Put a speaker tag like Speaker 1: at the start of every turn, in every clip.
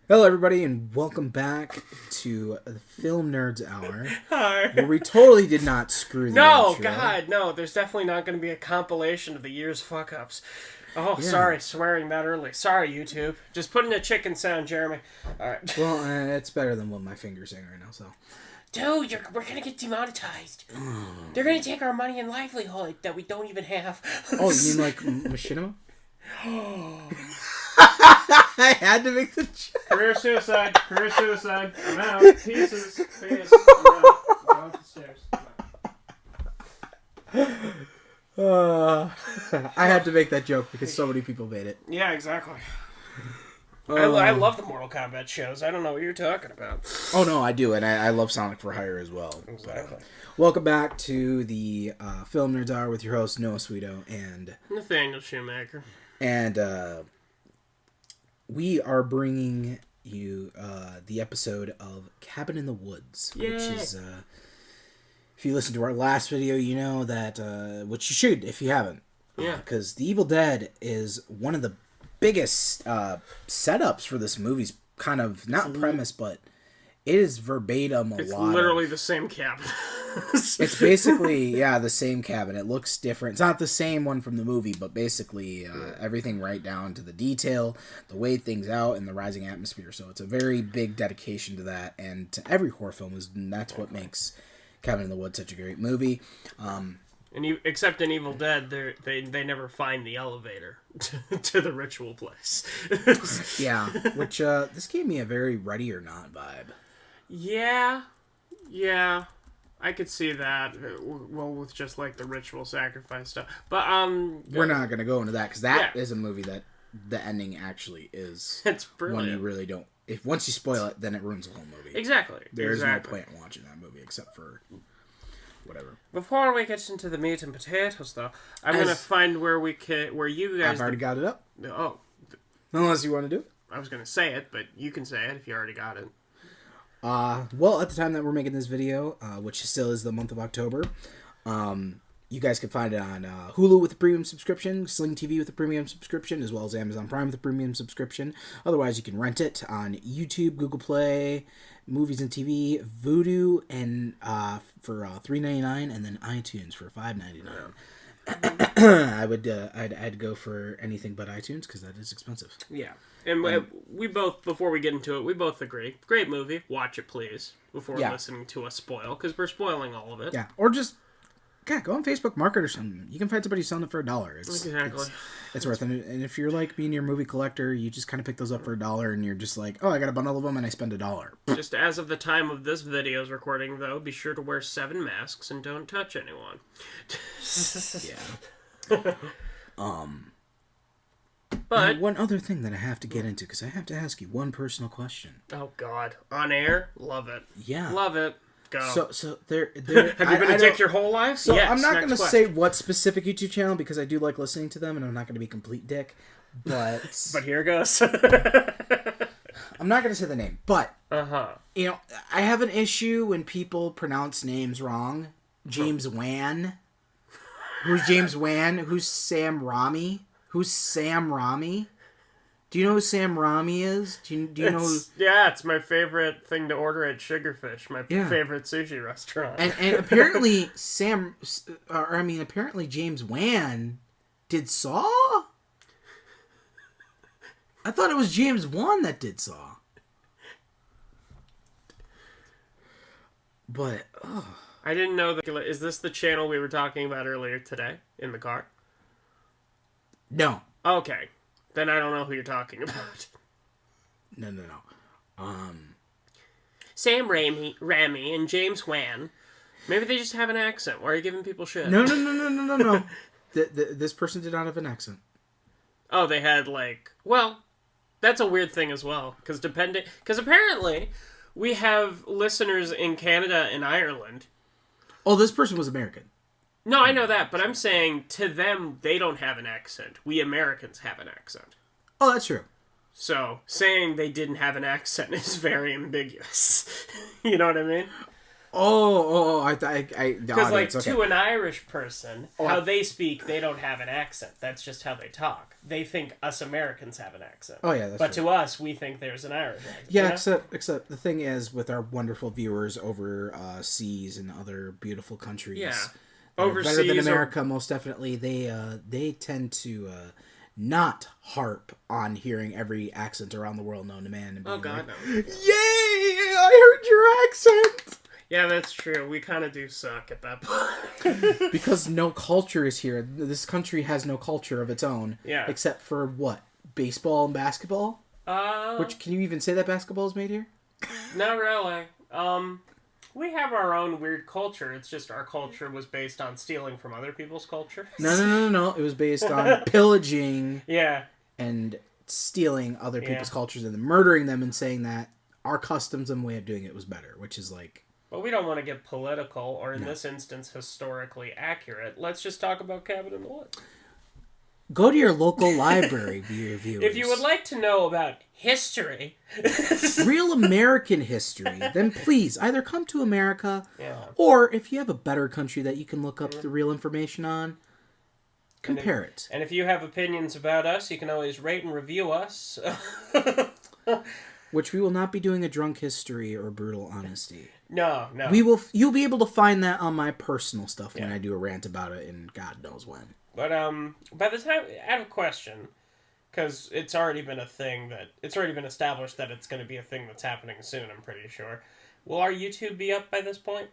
Speaker 1: Hello, everybody, and welcome back to the Film Nerds Hour,
Speaker 2: Hi.
Speaker 1: where we totally did not screw the
Speaker 2: No,
Speaker 1: intro.
Speaker 2: God, no. There's definitely not going to be a compilation of the year's fuck-ups. Oh,
Speaker 1: Yeah.
Speaker 2: sorry, swearing that early. Sorry, YouTube. Just put in a chicken sound, Jeremy. All right.
Speaker 1: Well, it's better than what my finger's saying right now, so.
Speaker 2: Dude, we're going to get demonetized. They're going to take our money and livelihood that we don't even have.
Speaker 1: Oh, you mean like machinima? I had to make the joke.
Speaker 2: Career suicide. Career suicide. I'm out. Pieces. Face. I'm out. Go up the stairs.
Speaker 1: I had to make that joke because so many people made it.
Speaker 2: Yeah, exactly. I love the Mortal Kombat shows. I don't know what you're talking about.
Speaker 1: Oh, no, I do, and I love Sonic for Hire as well.
Speaker 2: Exactly.
Speaker 1: Welcome back to the Film Nerds Hour with your host, Noah Sweeto, and
Speaker 2: Nathaniel Shoemaker.
Speaker 1: We are bringing you the episode of Cabin in the Woods,
Speaker 2: Yay.
Speaker 1: which is, if you listened to our last video, you know that, which you should if you haven't.
Speaker 2: Yeah.
Speaker 1: Because The Evil Dead is one of the biggest setups for this movie's kind of, not premise, but it is verbatim
Speaker 2: It's
Speaker 1: lot
Speaker 2: literally
Speaker 1: of,
Speaker 2: the same cabin.
Speaker 1: It's basically, the same cabin. It looks different. It's not the same one from the movie, but basically everything right down to the detail, the way things out, and the rising atmosphere. So it's a very big dedication to that, and to every horror film, and that's what makes Cabin in the Woods such a great movie.
Speaker 2: Except in Evil Dead, they never find the elevator to the ritual place.
Speaker 1: Yeah, which this gave me a very Ready or Not vibe.
Speaker 2: Yeah, I could see that. Well, with just like the ritual sacrifice stuff, but
Speaker 1: we're not gonna go into that because that is a movie that the ending actually is.
Speaker 2: It's brilliant.
Speaker 1: One you really don't. If once you spoil it, then it ruins the whole movie.
Speaker 2: Exactly.
Speaker 1: There's no point in watching that movie except for whatever.
Speaker 2: Before we get into the meat and potatoes, though, I'm gonna find where you guys.
Speaker 1: I've already got it up.
Speaker 2: Oh,
Speaker 1: unless you want to do it.
Speaker 2: I was gonna say it, but you can say it if you already got it.
Speaker 1: Well, at the time that we're making this video, which still is the month of October, you guys can find it on Hulu with a premium subscription, Sling TV with a premium subscription, as well as Amazon Prime with a premium subscription. Otherwise, you can rent it on YouTube, Google Play, Movies and TV, Vudu, and for $3.99, and then iTunes for $5.99. I'd go for anything but iTunes because that is expensive.
Speaker 2: Yeah. And we both, before we get into it, we both agree. Great movie. Watch it, please, before listening to us spoil, because we're spoiling all of it.
Speaker 1: Yeah, or just, go on Facebook Market or something. You can find somebody selling it for $1.
Speaker 2: Exactly.
Speaker 1: It's worth it. And if you're like me and you're a movie collector, you just kind of pick those up for $1, and you're just like, oh, I got a bundle of them, and I spend $1.
Speaker 2: Just as of the time of this video's recording, though, be sure to wear 7 masks and don't touch anyone.
Speaker 1: Yeah.
Speaker 2: But
Speaker 1: now, one other thing that I have to get into, because I have to ask you one personal question.
Speaker 2: Oh God, on air, love it.
Speaker 1: Yeah,
Speaker 2: love it. Go.
Speaker 1: So there.
Speaker 2: Have you been a dick your whole life?
Speaker 1: So
Speaker 2: yes,
Speaker 1: I'm not going to
Speaker 2: question.
Speaker 1: say what specific YouTube channel because I do like listening to them, and I'm not going to be a complete dick. But
Speaker 2: but here goes.
Speaker 1: I'm not going to say the name, but you know, I have an issue when people pronounce names wrong. James Wan. Who's James Wan? Who's Sam Raimi? Who's Sam Raimi? Do you know who Sam Raimi is? Do you know who...
Speaker 2: Yeah, it's my favorite thing to order at Sugarfish, my favorite sushi restaurant.
Speaker 1: And apparently apparently James Wan did Saw? I thought it was James Wan that did Saw. But,
Speaker 2: I didn't know that. Is this the channel we were talking about earlier today in the car?
Speaker 1: No.
Speaker 2: Okay. Then I don't know who you're talking about.
Speaker 1: No.
Speaker 2: Sam Raimi and James Wan. Maybe they just have an accent. Why are you giving people shit?
Speaker 1: No. This person did not have an accent.
Speaker 2: Oh, they had well, that's a weird thing as well. Because apparently we have listeners in Canada and Ireland.
Speaker 1: Oh, this person was American.
Speaker 2: No, I know that, but I'm saying to them, they don't have an accent. We Americans have an accent.
Speaker 1: Oh, that's true.
Speaker 2: So, saying they didn't have an accent is very ambiguous. You know what I mean? Because, like, to an Irish person, how they speak, they don't have an accent. That's just how they talk. They think us Americans have an accent.
Speaker 1: Oh, yeah, that's
Speaker 2: But
Speaker 1: right.
Speaker 2: to us, we think there's an Irish accent.
Speaker 1: Yeah,
Speaker 2: you know?
Speaker 1: except the thing is, with our wonderful viewers over seas and other beautiful countries,
Speaker 2: Yeah.
Speaker 1: Overseas, better than America, most definitely, they tend to not harp on hearing every accent around the world known to man. And being
Speaker 2: God,
Speaker 1: like,
Speaker 2: no.
Speaker 1: Yay! I heard your accent!
Speaker 2: Yeah, that's true. We kind of do suck at that point.
Speaker 1: Because no culture is here. This country has no culture of its own.
Speaker 2: Yeah.
Speaker 1: Except for what? Baseball and basketball? Which, can you even say that basketball is made here?
Speaker 2: Not really. We have our own weird culture. It's just our culture was based on stealing from other people's culture.
Speaker 1: No. It was based on pillaging
Speaker 2: Yeah.
Speaker 1: and stealing other people's cultures and then murdering them and saying that our customs and way of doing it was better, which is like...
Speaker 2: But we don't want to get political, or in this instance, historically accurate. Let's just talk about Cabin in the Woods.
Speaker 1: Go to your local library, viewers.
Speaker 2: If you would like to know about history...
Speaker 1: real American history, then please either come to America,
Speaker 2: Yeah.
Speaker 1: or if you have a better country that you can look up the real information on, compare it.
Speaker 2: And if you have opinions about us, you can always rate and review us.
Speaker 1: Which we will not be doing a drunk history or brutal honesty.
Speaker 2: No.
Speaker 1: You'll be able to find that on my personal stuff when I do a rant about it, and God knows when.
Speaker 2: But by the time I have a question, because it's already been established that it's going to be a thing that's happening soon. I'm pretty sure. Will our YouTube be up by this point?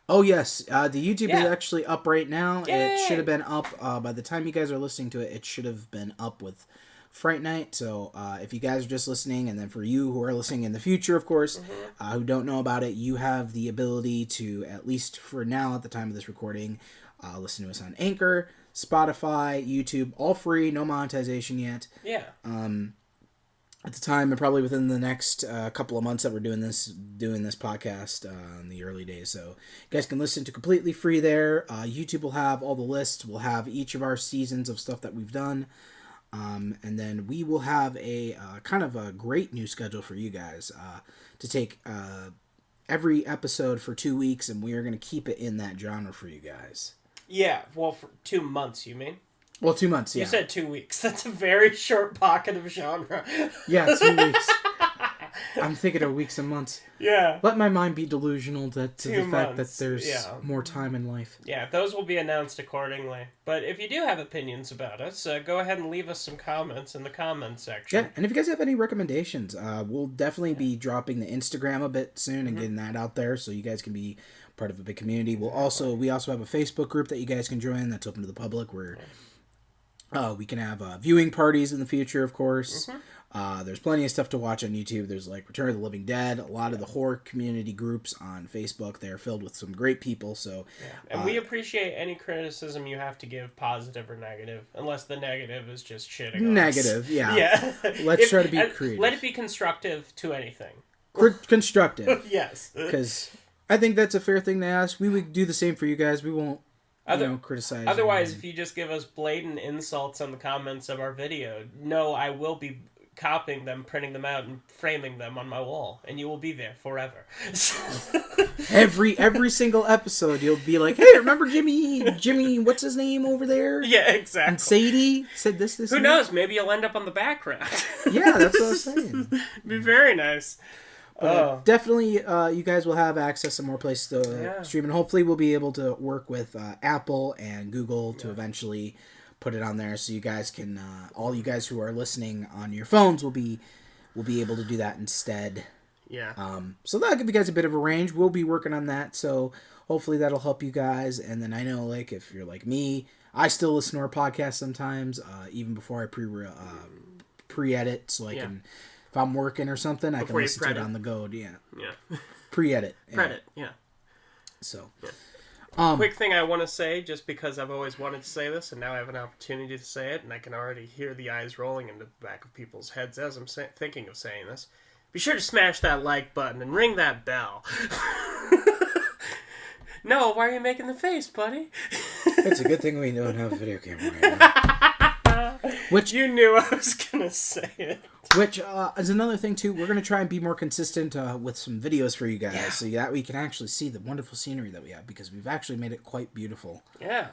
Speaker 1: Oh yes, the YouTube is actually up right now.
Speaker 2: Yay!
Speaker 1: It should have been up by the time you guys are listening to it. It should have been up with Fright Night. So if you guys are just listening, and then for you who are listening in the future, of course, who don't know about it, you have the ability to, at least for now at the time of this recording, listen to us on Anchor, Spotify, YouTube, all free, no monetization yet.
Speaker 2: Yeah.
Speaker 1: At the time, and probably within the next couple of months that we're doing this podcast in the early days. So you guys can listen to completely free there. YouTube will have all the lists. We'll have each of our seasons of stuff that we've done. And then we will have a kind of a great new schedule for you guys to take every episode for 2 weeks, and we are going to keep it in that genre for you guys.
Speaker 2: Yeah, well, for 2 months, you mean?
Speaker 1: Well, 2 months, yeah.
Speaker 2: You said 2 weeks. That's a very short pocket of genre.
Speaker 1: Yeah, 2 weeks. I'm thinking of weeks and months.
Speaker 2: Yeah.
Speaker 1: Let my mind be delusional to the fact that there's
Speaker 2: yeah.
Speaker 1: more time in life.
Speaker 2: Yeah, those will be announced accordingly. But if you do have opinions about us, go ahead and leave us some comments in the comments section.
Speaker 1: Yeah, and if you guys have any recommendations, we'll definitely be dropping the Instagram a bit soon and getting that out there so you guys can be part of a big community. We also have a Facebook group that you guys can join that's open to the public where we can have viewing parties in the future, of course. There's plenty of stuff to watch on YouTube. There's like Return of the Living Dead, a lot of the horror community groups on Facebook. They're filled with some great people. So,
Speaker 2: and we appreciate any criticism you have to give, positive or negative, unless the negative is just shitting on
Speaker 1: negative,
Speaker 2: us.
Speaker 1: Yeah. Let's try to be creative.
Speaker 2: Let it be constructive to anything.
Speaker 1: Constructive.
Speaker 2: Yes.
Speaker 1: Because I think that's a fair thing to ask. We would do the same for you guys. We won't criticize.
Speaker 2: Otherwise, if you just give us blatant insults on the comments of our video, no, I will be copying them, printing them out, and framing them on my wall, and you will be there forever.
Speaker 1: every single episode, you'll be like, "Hey, remember Jimmy? What's his name over there?"
Speaker 2: Yeah, exactly.
Speaker 1: And Sadie said this.
Speaker 2: Who knows? Maybe you'll end up on the background.
Speaker 1: Yeah, that's what I was saying.
Speaker 2: Be very nice.
Speaker 1: But definitely, you guys will have access to more places to stream, and hopefully, we'll be able to work with Apple and Google to eventually put it on there, so you guys can, all you guys who are listening on your phones will be able to do that instead.
Speaker 2: Yeah.
Speaker 1: So that'll give you guys a bit of a range. We'll be working on that, so hopefully that'll help you guys. And then I know, like, if you're like me, I still listen to our podcast sometimes, even before I pre-edit, so I can, if I'm working or something, I can listen to it on the go. Yeah. Pre-edit.
Speaker 2: Credit. Yeah.
Speaker 1: So.
Speaker 2: Yeah. Quick thing I want to say, just because I've always wanted to say this, and now I have an opportunity to say it, and I can already hear the eyes rolling in the back of people's heads as I'm thinking of saying this. Be sure to smash that like button and ring that bell. No, why are you making the face, buddy?
Speaker 1: It's a good thing we don't have a video camera right now.
Speaker 2: Which you knew I was gonna gonna say it.
Speaker 1: Which is another thing, too. We're going to try and be more consistent with some videos for you guys so that we can actually see the wonderful scenery that we have, because we've actually made it quite beautiful.
Speaker 2: Yeah.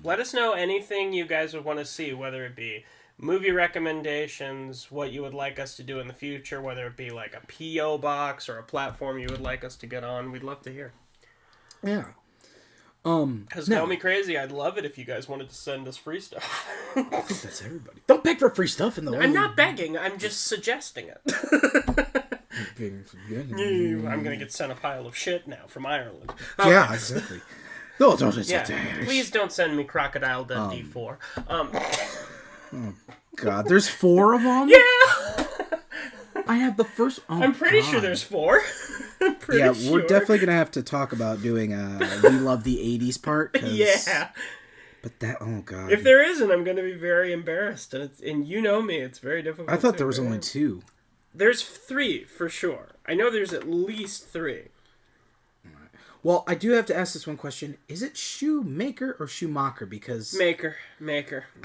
Speaker 2: Let us know anything you guys would want to see, whether it be movie recommendations, what you would like us to do in the future, whether it be like a P.O. box or a platform you would like us to get on. We'd love to hear.
Speaker 1: Yeah.
Speaker 2: Because Tell Me Crazy, I'd love it if you guys wanted to send us free stuff.
Speaker 1: I think that's everybody. Don't beg for free stuff in the
Speaker 2: I'm not begging, I'm just suggesting it. I'm going to get sent a pile of shit now from Ireland. Okay.
Speaker 1: Yeah, exactly. No, don't
Speaker 2: please don't send me Crocodile Dundee 4.
Speaker 1: Oh, God. There's 4 of them?
Speaker 2: Yeah!
Speaker 1: I have the first... Oh,
Speaker 2: I'm pretty sure there's 4.
Speaker 1: We're definitely going to have to talk about doing We Love the 80s part.
Speaker 2: Yeah.
Speaker 1: But that... Oh, God.
Speaker 2: If there isn't, I'm going to be very embarrassed. And you know me, it's very difficult.
Speaker 1: I thought there was only 2.
Speaker 2: There's 3, for sure. I know there's at least 3.
Speaker 1: Well, I do have to ask this one question. Is it Shoemaker or Schumacher? Because...
Speaker 2: Maker.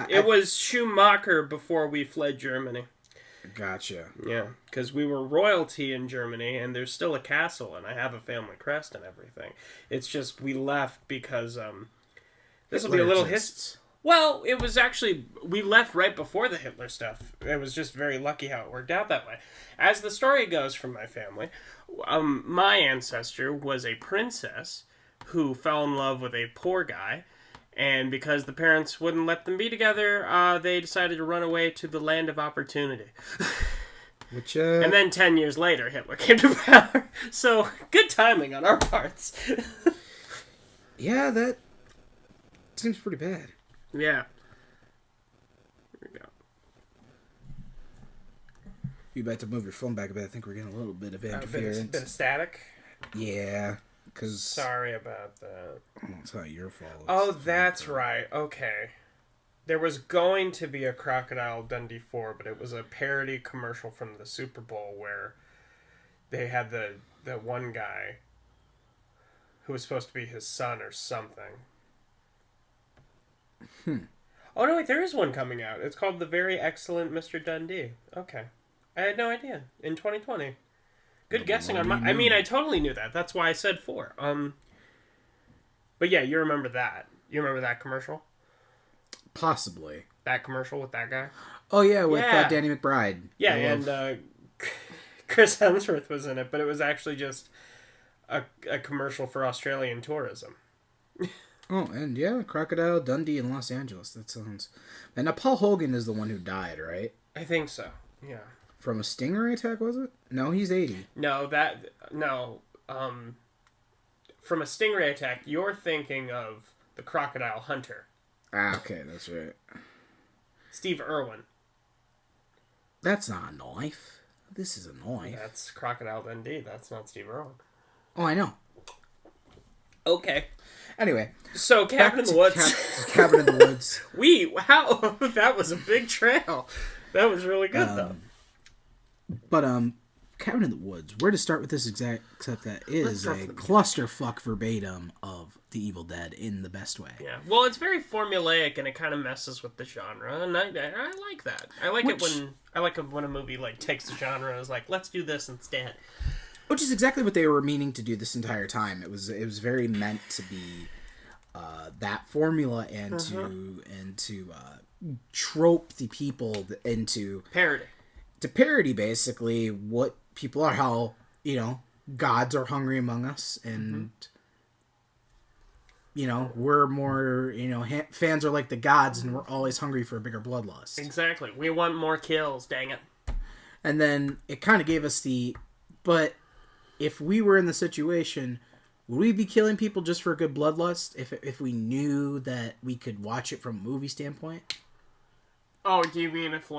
Speaker 2: It was Schumacher before we fled Germany.
Speaker 1: Gotcha.
Speaker 2: Yeah, because we were royalty in Germany, and there's still a castle, and I have a family crest and everything. It's just we left because... this will be a little history. Well, it was actually... We left right before the Hitler stuff. It was just very lucky how it worked out that way. As the story goes from my family... my ancestor was a princess who fell in love with a poor guy, and because the parents wouldn't let them be together, they decided to run away to the land of opportunity.
Speaker 1: Which,
Speaker 2: And then 10 years later, Hitler came to power. So, good timing on our parts.
Speaker 1: Yeah, that seems pretty bad.
Speaker 2: Yeah. Here we go.
Speaker 1: You about to move your phone back a bit. I think we're getting a little bit of interference.
Speaker 2: A bit of static?
Speaker 1: Yeah, because...
Speaker 2: Sorry about that.
Speaker 1: Oh, it's not your fault.
Speaker 2: Oh, that's right. Okay. There was going to be a Crocodile Dundee 4, but it was a parody commercial from the Super Bowl where they had the one guy who was supposed to be his son or something. Oh, no, wait, there is one coming out. It's called The Very Excellent Mr. Dundee. Okay. I had no idea. In 2020. Good guessing on my... I mean, I totally knew that. That's why I said 4. But yeah, you remember that. You remember that commercial?
Speaker 1: Possibly.
Speaker 2: That commercial with that guy?
Speaker 1: Oh, yeah, with Danny McBride.
Speaker 2: Yeah, and Chris Hemsworth was in it, but it was actually just a commercial for Australian tourism.
Speaker 1: Oh, and yeah, Crocodile Dundee in Los Angeles. That sounds... And now Paul Hogan is the one who died, right?
Speaker 2: I think so, yeah.
Speaker 1: From a stingray attack, was it? No, he's 80.
Speaker 2: No, from a stingray attack, you're thinking of the Crocodile Hunter.
Speaker 1: Ah, okay, that's right.
Speaker 2: Steve Irwin.
Speaker 1: That's not a knife. This is a knife.
Speaker 2: That's Crocodile Dundee. That's not Steve Irwin.
Speaker 1: Oh, I know.
Speaker 2: Okay.
Speaker 1: Anyway.
Speaker 2: So, Cabin in the Woods.
Speaker 1: Cabin in the Woods.
Speaker 2: That was a big trail. That was really good, though.
Speaker 1: But, Cabin in the Woods, where to start with this except that is a clusterfuck verbatim of The Evil Dead in the best way.
Speaker 2: Yeah. Well, it's very formulaic and it kind of messes with the genre, and I like that. I like it when a movie like takes the genre and is like, let's do this instead.
Speaker 1: Which is exactly what they were meaning to do this entire time. It was very meant to be that formula and to trope the people into
Speaker 2: parody.
Speaker 1: To parody basically what people are, how, gods are hungry among us, and we're more, fans are like the gods, and we're always hungry for a bigger bloodlust.
Speaker 2: Exactly. We want more kills, dang it.
Speaker 1: And then it kind of gave us but if we were in the situation, would we be killing people just for a good bloodlust if we knew that we could watch it from a movie standpoint?
Speaker 2: Oh, do you mean if,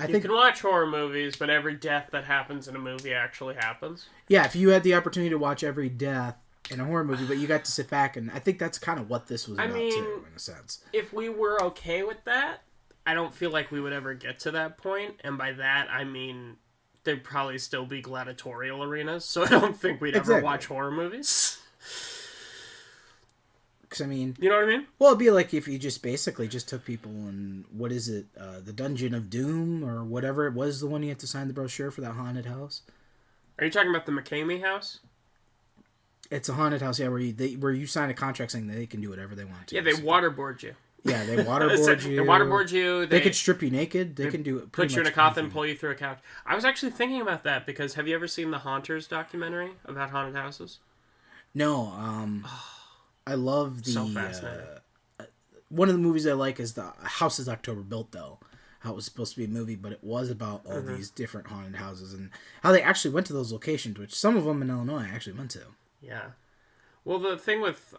Speaker 2: you can watch horror movies, but every death that happens in a movie actually happens? Yeah,
Speaker 1: if you had the opportunity to watch every death in a horror movie, but you got to sit back, and I think that's kind of what this was about, too, in a sense.
Speaker 2: If we were okay with that, I don't feel like we would ever get to that point, and by that, I mean, there'd probably still be gladiatorial arenas, so I don't think we'd ever watch horror movies.
Speaker 1: Because, I mean...
Speaker 2: You know what I mean?
Speaker 1: Well, it'd be like if you just basically just took people and... What is it? The Dungeon of Doom? Or whatever it was, the one you had to sign the brochure for that haunted house?
Speaker 2: Are you talking about the McCamey house?
Speaker 1: It's a haunted house, yeah, where you sign a contract saying that they can do whatever they want to.
Speaker 2: Yeah, they waterboard you.
Speaker 1: Yeah, they waterboard you.
Speaker 2: They waterboard you.
Speaker 1: They could strip you naked. They can do it.
Speaker 2: Put you in a coffin, pull you through a couch. I was actually thinking about that because have you ever seen the Haunters documentary about haunted houses?
Speaker 1: No. I love the...
Speaker 2: So fascinating.
Speaker 1: One of the movies I like is the House is October Built, though. How it was supposed to be a movie, but it was about all these different haunted houses and how they actually went to those locations, which some of them in Illinois I actually went to.
Speaker 2: Yeah. Well, the thing with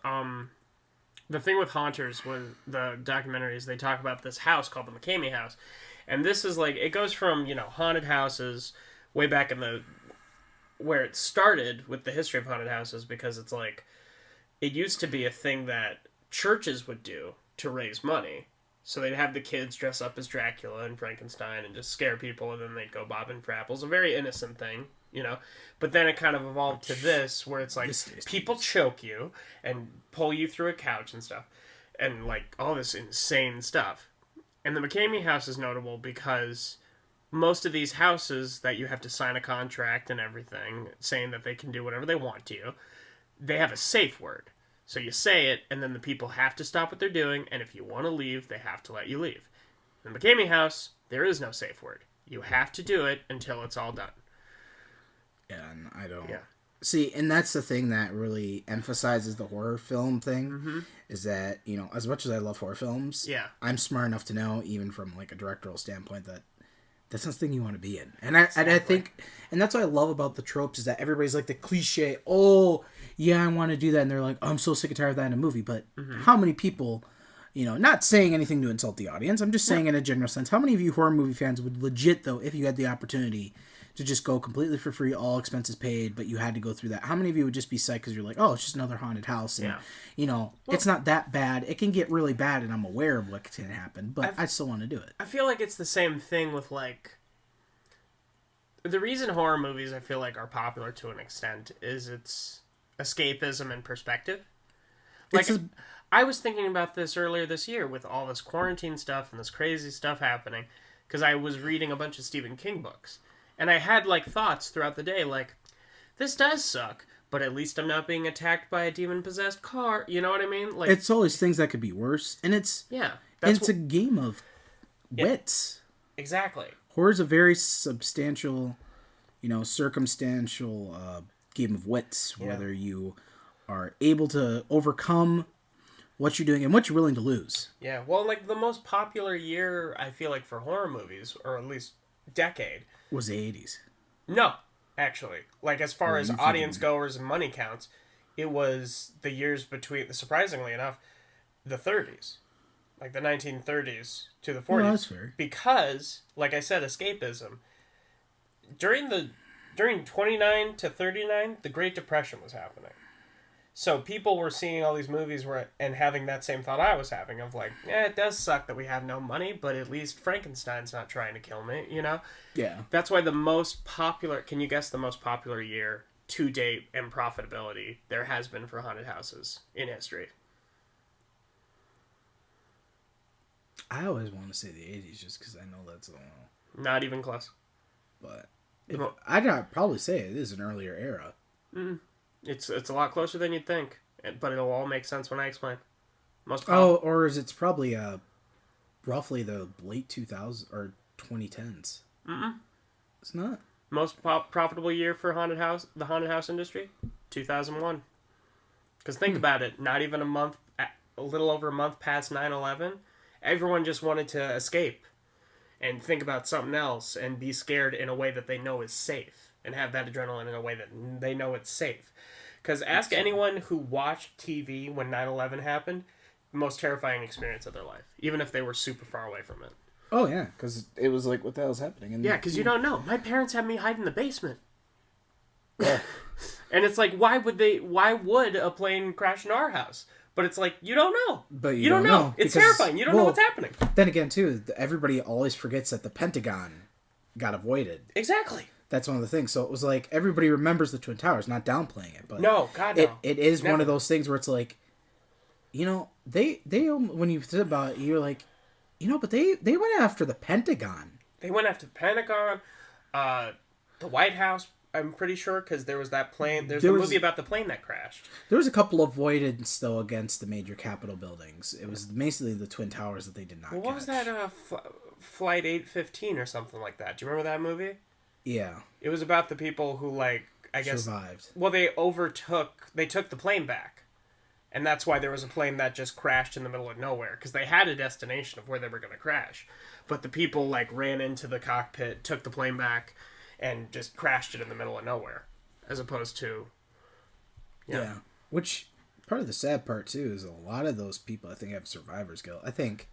Speaker 2: Haunters was the documentaries. They talk about this house called the McCamey house, and this is like it goes from haunted houses way back in the where it started with the history of haunted houses because it's like it used to be a thing that churches would do to raise money. So they'd have the kids dress up as Dracula and Frankenstein and just scare people, and then they'd go bobbing for apples. A very innocent thing. But then it kind of evolved to this, where it's like people choke you and pull you through a couch and stuff, and like all this insane stuff. And the McCamey house is notable because most of these houses that you have to sign a contract and everything, saying that they can do whatever they want to you, they have a safe word. So you say it, and then the people have to stop what they're doing, and if you want to leave, they have to let you leave. In the McCamey house, there is no safe word. You have to do it until it's all done.
Speaker 1: Yeah, and I don't...
Speaker 2: Yeah.
Speaker 1: See, and that's the thing that really emphasizes the horror film thing, is that, as much as I love horror films, I'm smart enough to know, even from like a directorial standpoint, that that's not the thing you want to be in. And I think, and that's what I love about the tropes, is that everybody's like the cliche, oh, yeah, I want to do that, and they're like, oh, I'm so sick and tired of that in a movie, but how many people... not saying anything to insult the audience, I'm just saying in a general sense, how many of you horror movie fans would legit, though, if you had the opportunity to just go completely for free, all expenses paid, but you had to go through that, how many of you would just be psyched because you're like, oh, it's just another haunted house, and, it's not that bad. It can get really bad, and I'm aware of what can happen, but I still want to do it.
Speaker 2: I feel like it's the same thing with, like, the reason horror movies, I feel like, are popular to an extent is it's escapism and perspective. Like, I was thinking about this earlier this year with all this quarantine stuff and this crazy stuff happening because I was reading a bunch of Stephen King books. And I had, like, thoughts throughout the day, like, this does suck, but at least I'm not being attacked by a demon-possessed car. You know what I mean? Like,
Speaker 1: it's always things that could be worse. And it's... Yeah. It's a game of wits.
Speaker 2: Exactly.
Speaker 1: Horror's a very substantial, circumstantial game of wits, whether you are able to overcome what you're doing and what you're willing to lose.
Speaker 2: Yeah, well, like, the most popular year, I feel like, for horror movies, or at least decade...
Speaker 1: was the 80s.
Speaker 2: No, actually. Like, as far as audience goers and money counts, it was the years between, surprisingly enough, the 30s. Like, the 1930s to the 40s.
Speaker 1: Well, that's fair.
Speaker 2: Because, like I said, escapism. During 29 to 39, the Great Depression was happening. So people were seeing all these movies and having that same thought I was having of like, it does suck that we have no money, but at least Frankenstein's not trying to kill me, Yeah. That's why the most popular, can you guess the most popular year to date and profitability there has been for haunted houses in history?
Speaker 1: I always want to say the 80s just because I know that's a little...
Speaker 2: Not even close.
Speaker 1: But I'd probably say it is an earlier era.
Speaker 2: Mm-hmm. It's a lot closer than you'd think, but it'll all make sense when I explain.
Speaker 1: Or is it's probably roughly the late 2000s or 2010s?
Speaker 2: Mm-mm.
Speaker 1: It's not.
Speaker 2: Most profitable year for the haunted house industry, 2001. Because think about it, not even a little over a month past 9/11, everyone just wanted to escape and think about something else and be scared in a way that they know is safe and have that adrenaline in a way that they know it's safe. Because ask anyone who watched TV when 9/11 happened, most terrifying experience of their life, even if they were super far away from it.
Speaker 1: Oh, yeah, because it was like, what the hell's happening? And
Speaker 2: because you don't know. My parents had me hide in the basement. Yeah. And it's like, why would a plane crash in our house? But it's like, you don't know.
Speaker 1: But you don't know.
Speaker 2: It's terrifying. You don't know what's happening.
Speaker 1: Then again, too, everybody always forgets that the Pentagon got avoided.
Speaker 2: Exactly.
Speaker 1: That's one of the things. So it was like, everybody remembers the Twin Towers, not downplaying it. But
Speaker 2: no, God, no.
Speaker 1: It is one of those things where it's like, they when you think about it, you're like, but they went after the Pentagon.
Speaker 2: They went after the Pentagon, the White House. I'm pretty sure because there was that plane. There's a movie about the plane that crashed.
Speaker 1: There was a couple avoidance though against the major Capitol buildings. It was basically the Twin Towers that they did not. Well,
Speaker 2: what was that? Flight 815 or something like that. Do you remember that movie?
Speaker 1: Yeah.
Speaker 2: It was about the people who
Speaker 1: survived.
Speaker 2: Well, they took the plane back, and that's why there was a plane that just crashed in the middle of nowhere because they had a destination of where they were going to crash, but the people ran into the cockpit, took the plane back, and just crashed it in the middle of nowhere, as opposed to...
Speaker 1: Yeah. Which, part of the sad part, too, is a lot of those people, I think, have survivor's guilt. I think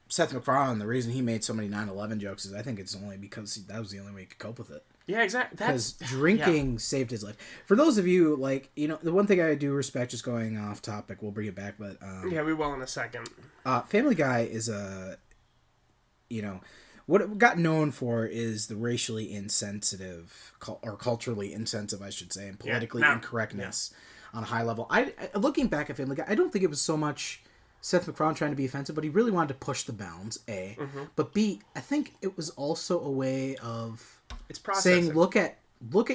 Speaker 1: Seth MacFarlane, the reason he made so many 9/11 jokes is I think it's only because that was the only way he could cope with it.
Speaker 2: Yeah, exactly.
Speaker 1: Because drinking saved his life. For those of you, the one thing I do respect, just going off topic, we'll bring it back, but...
Speaker 2: yeah, we will in a second.
Speaker 1: Family Guy is what it got known for is the racially insensitive, or culturally insensitive, I should say, and politically incorrectness on a high level. Looking back at Family Guy, I don't think it was so much Seth MacFarlane trying to be offensive, but he really wanted to push the bounds, A. Mm-hmm. But B, I think it was also a way of saying, look at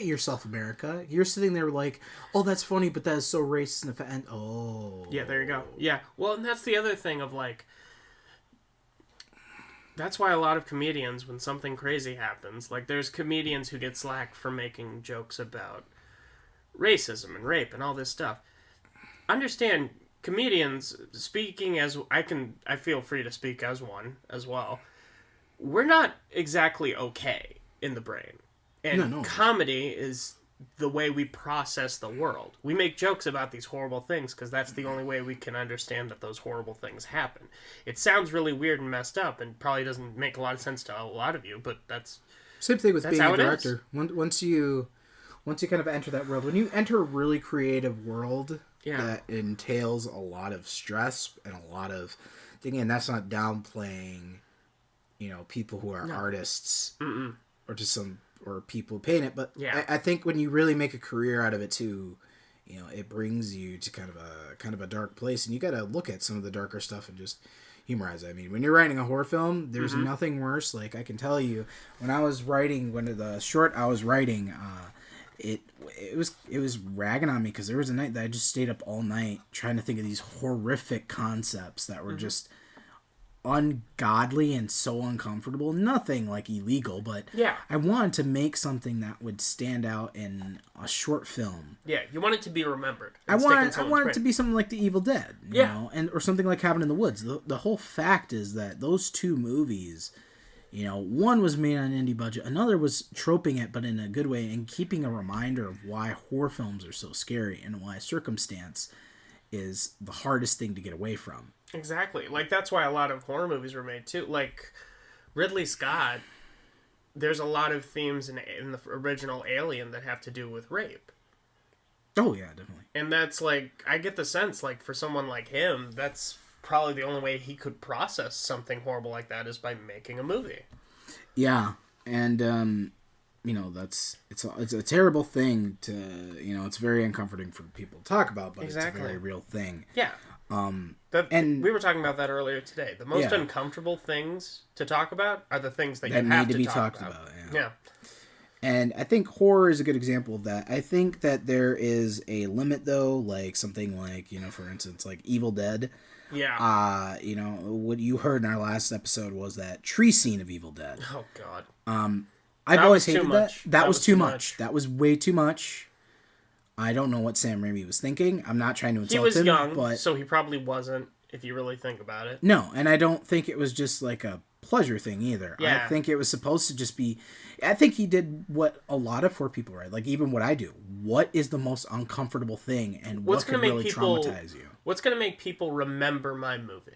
Speaker 1: yourself, America. You're sitting there like, oh, that's funny, but that is so racist and offensive. Oh.
Speaker 2: Yeah, there you go. Yeah. Well, and that's the other thing of that's why a lot of comedians, when something crazy happens, there's comedians who get slack for making jokes about racism and rape and all this stuff. Understand, comedians, speaking as I feel free to speak as one as well, we're not exactly okay in the brain. And no. Comedy is the way we process the world. We make jokes about these horrible things because that's the only way we can understand that those horrible things happen. It sounds really weird and messed up and probably doesn't make a lot of sense to a lot of you, but that's...
Speaker 1: Same thing with being a director. Once you kind of enter that world, when you enter a really creative world that entails a lot of stress and a lot of... Again, that's not downplaying, people who are artists or just or people who paint it, but I think when you really make a career out of it too, it brings you to kind of a dark place, and you got to look at some of the darker stuff and just humorize it. I mean, when you're writing a horror film, there's nothing worse. I can tell you, when I was writing, the short I was writing, it was ragging on me because there was a night that I just stayed up all night trying to think of these horrific concepts that were just ungodly and so uncomfortable. Nothing illegal, but I wanted to make something that would stand out in a short film.
Speaker 2: Yeah, you want it to be remembered.
Speaker 1: I want it to be something like The Evil Dead, you know, or something like Cabin in the Woods. The whole fact is that those two movies, one was made on an indie budget, another was troping it, but in a good way, and keeping a reminder of why horror films are so scary and why circumstance is the hardest thing to get away from.
Speaker 2: Exactly. That's why a lot of horror movies were made, too. Ridley Scott, there's a lot of themes in the original Alien that have to do with rape.
Speaker 1: Oh, yeah, definitely.
Speaker 2: And that's, I get the sense, for someone like him, that's probably the only way he could process something horrible like that is by making a movie.
Speaker 1: Yeah. And, it's a terrible thing to, it's very uncomforting for people to talk about, but It's a very real thing.
Speaker 2: Yeah. And we were talking about that earlier today. The most uncomfortable things to talk about are the things that you have to be talked about. Yeah.
Speaker 1: And I think horror is a good example of that. I think that there is a limit, though, something for instance, Evil Dead.
Speaker 2: Yeah.
Speaker 1: What you heard in our last episode was that tree scene of Evil Dead.
Speaker 2: Oh, God.
Speaker 1: I've always hated that. That was too much. That was way too much. I don't know what Sam Raimi was thinking. I'm not trying to insult him.
Speaker 2: He was young, so he probably wasn't, if you really think about it.
Speaker 1: No, and I don't think it was just a pleasure thing either.
Speaker 2: Yeah.
Speaker 1: I think it was supposed to just be... I think he did what a lot of horror people write, even what I do. What is the most uncomfortable thing, and what could really traumatize you?
Speaker 2: What's going to make people remember my movie?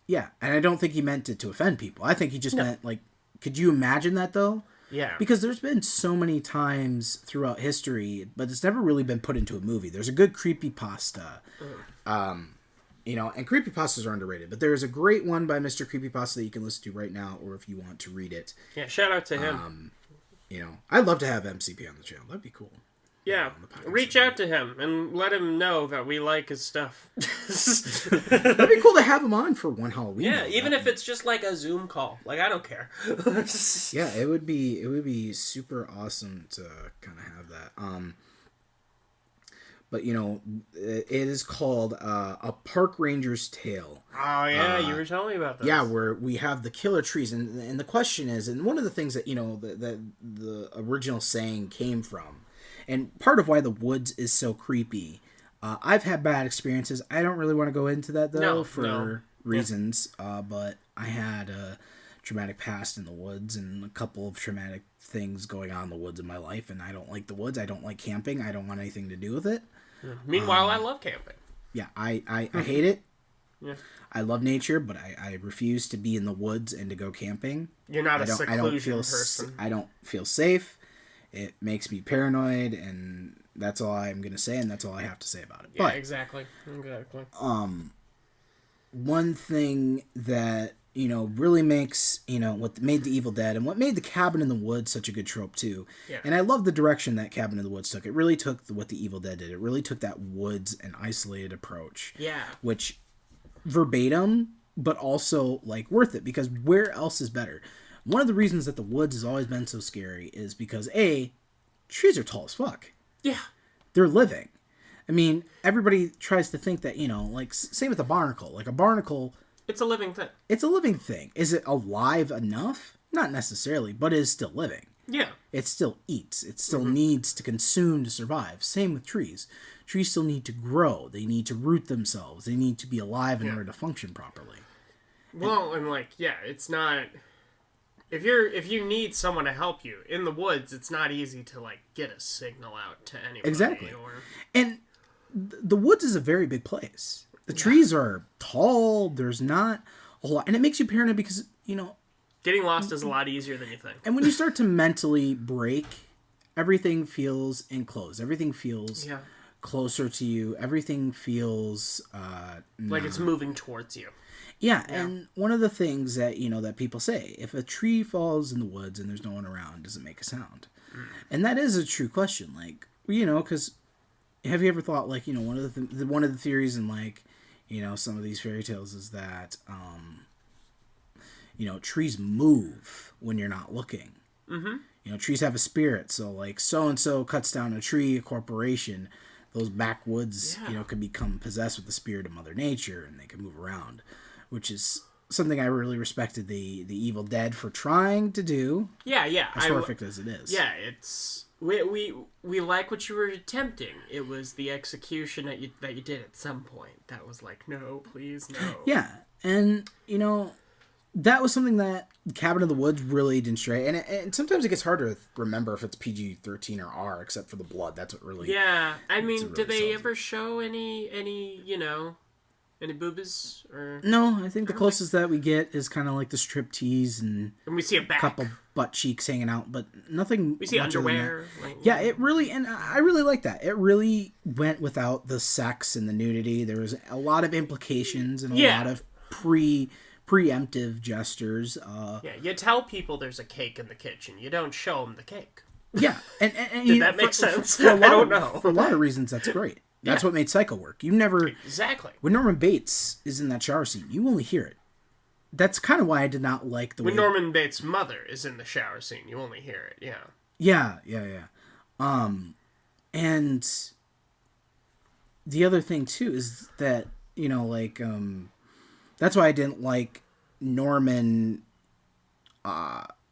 Speaker 1: Yeah, and I don't think he meant it to offend people. I think he just meant, could you imagine that, though?
Speaker 2: Yeah.
Speaker 1: Because there's been so many times throughout history, but it's never really been put into a movie. There's a good creepypasta. And creepypastas are underrated, but there's a great one by Mr. Creepypasta that you can listen to right now, or if you want to read it.
Speaker 2: Yeah, shout out to him.
Speaker 1: I'd love to have MCP on the channel. That'd be cool.
Speaker 2: Yeah,
Speaker 1: on the podcast
Speaker 2: reach out to him and let him know that we like his stuff.
Speaker 1: That'd be cool to have him on for one Halloween.
Speaker 2: Yeah, even if it's just like a Zoom call. Like, I don't care.
Speaker 1: Yeah, it would be super awesome to kind of have that. But you know, it is called A Park Ranger's Tale.
Speaker 2: Oh yeah, you were telling me about that.
Speaker 1: Yeah, where we have the killer trees, and the question is, and one of the things that, you know, the original saying came from, and part of why the woods is so creepy. I've had bad experiences. I don't really want to go into that though for reasons. But I had a traumatic past in the woods and a couple of traumatic things going on in the woods in my life, and I don't like the woods. I don't like camping. I don't want anything to do with it.
Speaker 2: Meanwhile, I love camping.
Speaker 1: Yeah, I hate it.
Speaker 2: Yeah.
Speaker 1: I love nature, but I refuse to be in the woods and to go camping.
Speaker 2: You're not a seclusion person.
Speaker 1: I don't feel safe. It makes me paranoid, and that's all I'm going to say, and that's all I have to say about it.
Speaker 2: Yeah,
Speaker 1: but,
Speaker 2: exactly.
Speaker 1: One thing that, you know, really makes, you know, what made The Evil Dead and what made The Cabin in the Woods such a good trope, too.
Speaker 2: Yeah.
Speaker 1: And I love the direction that Cabin in the Woods took. It really took what The Evil Dead did. It really took that woods and isolated approach.
Speaker 2: Yeah.
Speaker 1: Which, verbatim, but also, like, worth it, because where else is better? One of the reasons that the woods has always been so scary is because, A, trees are tall as fuck.
Speaker 2: Yeah.
Speaker 1: They're living. I mean, everybody tries to think that, you know, like, same with a barnacle. Like, a barnacle...
Speaker 2: It's a living thing.
Speaker 1: It's a living thing. Is it alive enough? Not necessarily, but it is still living.
Speaker 2: Yeah.
Speaker 1: It still eats. It still needs to consume to survive. Same with trees. Trees still need to grow. They need to root themselves. They need to be alive in order to function properly.
Speaker 2: Well, and like, yeah, it's not... If you need someone to help you in the woods, it's not easy to like get a signal out to anybody.
Speaker 1: Exactly. And the woods is a very big place. The trees are tall. There's not a whole lot, and it makes you paranoid because, you know,
Speaker 2: getting lost is a lot easier than you think.
Speaker 1: And when you start to mentally break, everything feels enclosed. Everything feels closer to you. Everything feels
Speaker 2: like it's moving towards you.
Speaker 1: Yeah, and one of the things that, you know, that people say, if a tree falls in the woods and there's no one around, does it make a sound? And that is a true question. Like, you know, because have you ever thought, like, you know, one of the theories in, like, you know, some of these fairy tales is that, you know, trees move when you're not looking. Mm-hmm. You know, trees have a spirit. So, like, so-and-so cuts down a tree, a corporation, those backwoods, you know, could become possessed with the spirit of Mother Nature, and they can move around, which is something I really respected the Evil Dead for trying to do.
Speaker 2: Yeah, yeah.
Speaker 1: As perfect as it is.
Speaker 2: Yeah, it's... We like what you were attempting. It was the execution that you did at some point that was like, no, please, no.
Speaker 1: Yeah, and, you know, that was something that Cabin in the Woods really didn't stray. And sometimes it gets hard to remember if it's PG-13 or R, except for the blood. That's what really...
Speaker 2: Yeah, I mean, really did they ever show any, you know... Any boobies? Or...
Speaker 1: No, I think the closest that we get is kind of like the striptease and
Speaker 2: we see a back.
Speaker 1: Couple butt cheeks hanging out, but nothing.
Speaker 2: We see underwear. Like,
Speaker 1: yeah, it really, and I really like that. It really went without the sex and the nudity. There was a lot of implications and a lot of preemptive gestures.
Speaker 2: Yeah, you tell people there's a cake in the kitchen. You don't show them the cake.
Speaker 1: Yeah, and
Speaker 2: did that make sense?
Speaker 1: I don't know. For a lot of reasons, that's great. That's what made Psycho work. You never...
Speaker 2: Exactly.
Speaker 1: When Norman Bates is in that shower scene, you only hear it. That's kind of why I did not like the way...
Speaker 2: When Norman Bates' mother is in the shower scene, you only hear it,
Speaker 1: Yeah. And the other thing, too, is that, you know, like... that's why I didn't like Norman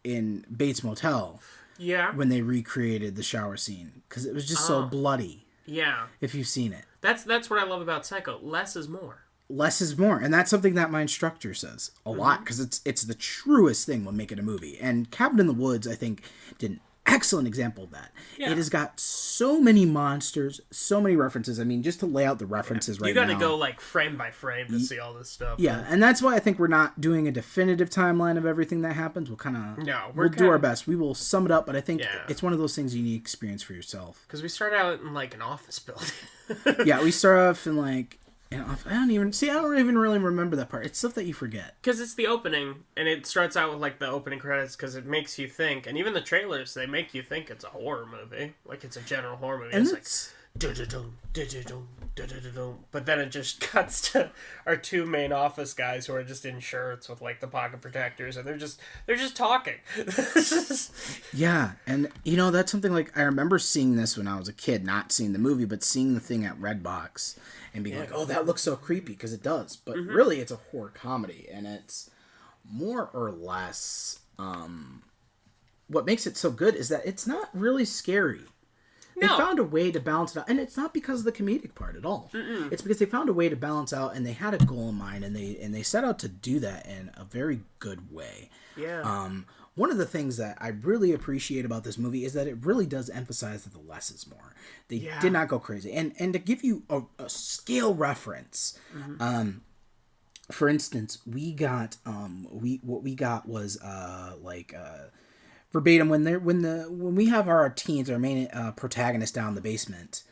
Speaker 1: in Bates Motel.
Speaker 2: Yeah.
Speaker 1: When they recreated the shower scene. Because it was just so bloody.
Speaker 2: Yeah.
Speaker 1: If you've seen it.
Speaker 2: That's what I love about Psycho. Less is more.
Speaker 1: Less is more. And that's something that my instructor says a lot. Because it's the truest thing when making a movie. And Cabin in the Woods, I think, did an excellent example of that. Yeah. It has got so many monsters, so many references. I mean, just to lay out the references right now.
Speaker 2: You got to go, like, frame by frame to see all this stuff.
Speaker 1: Yeah, and that's why I think we're not doing a definitive timeline of everything that happens. We'll kind of... No, we'll do our best. We will sum it up, but I think it's one of those things you need to experience for yourself.
Speaker 2: Because we start out in, like, an office building.
Speaker 1: Yeah, we start off in, like... And I don't even really remember that part. It's stuff that you forget.
Speaker 2: Because it's the opening, and it starts out with, like, the opening credits, because it makes you think, and even the trailers, they make you think it's a horror movie. Like, it's a general horror movie.
Speaker 1: And
Speaker 2: it's like, dun-dun-dun, dun-dun-dun, dun-dun-dun. But then it just cuts to our two main office guys who are just in shirts with, like, the pocket protectors, and they're just talking.
Speaker 1: Yeah, and, you know, that's something, like, I remember seeing this when I was a kid, not seeing the movie, but seeing the thing at Redbox. And being like, oh, that looks so creepy, because it does. But really, it's a horror comedy, and it's more or less... what makes it so good is that it's not really scary. No. They found a way to balance it out, and it's not because of the comedic part at all. Mm-mm. It's because they found a way to balance out, and they had a goal in mind, and they set out to do that in a very good way.
Speaker 2: Yeah.
Speaker 1: One of the things that I really appreciate about this movie is that it really does emphasize that the less is more. They did not go crazy. And to give you a scale reference, for instance, we got what we got was verbatim when we have our teens, our main protagonist down in the basement.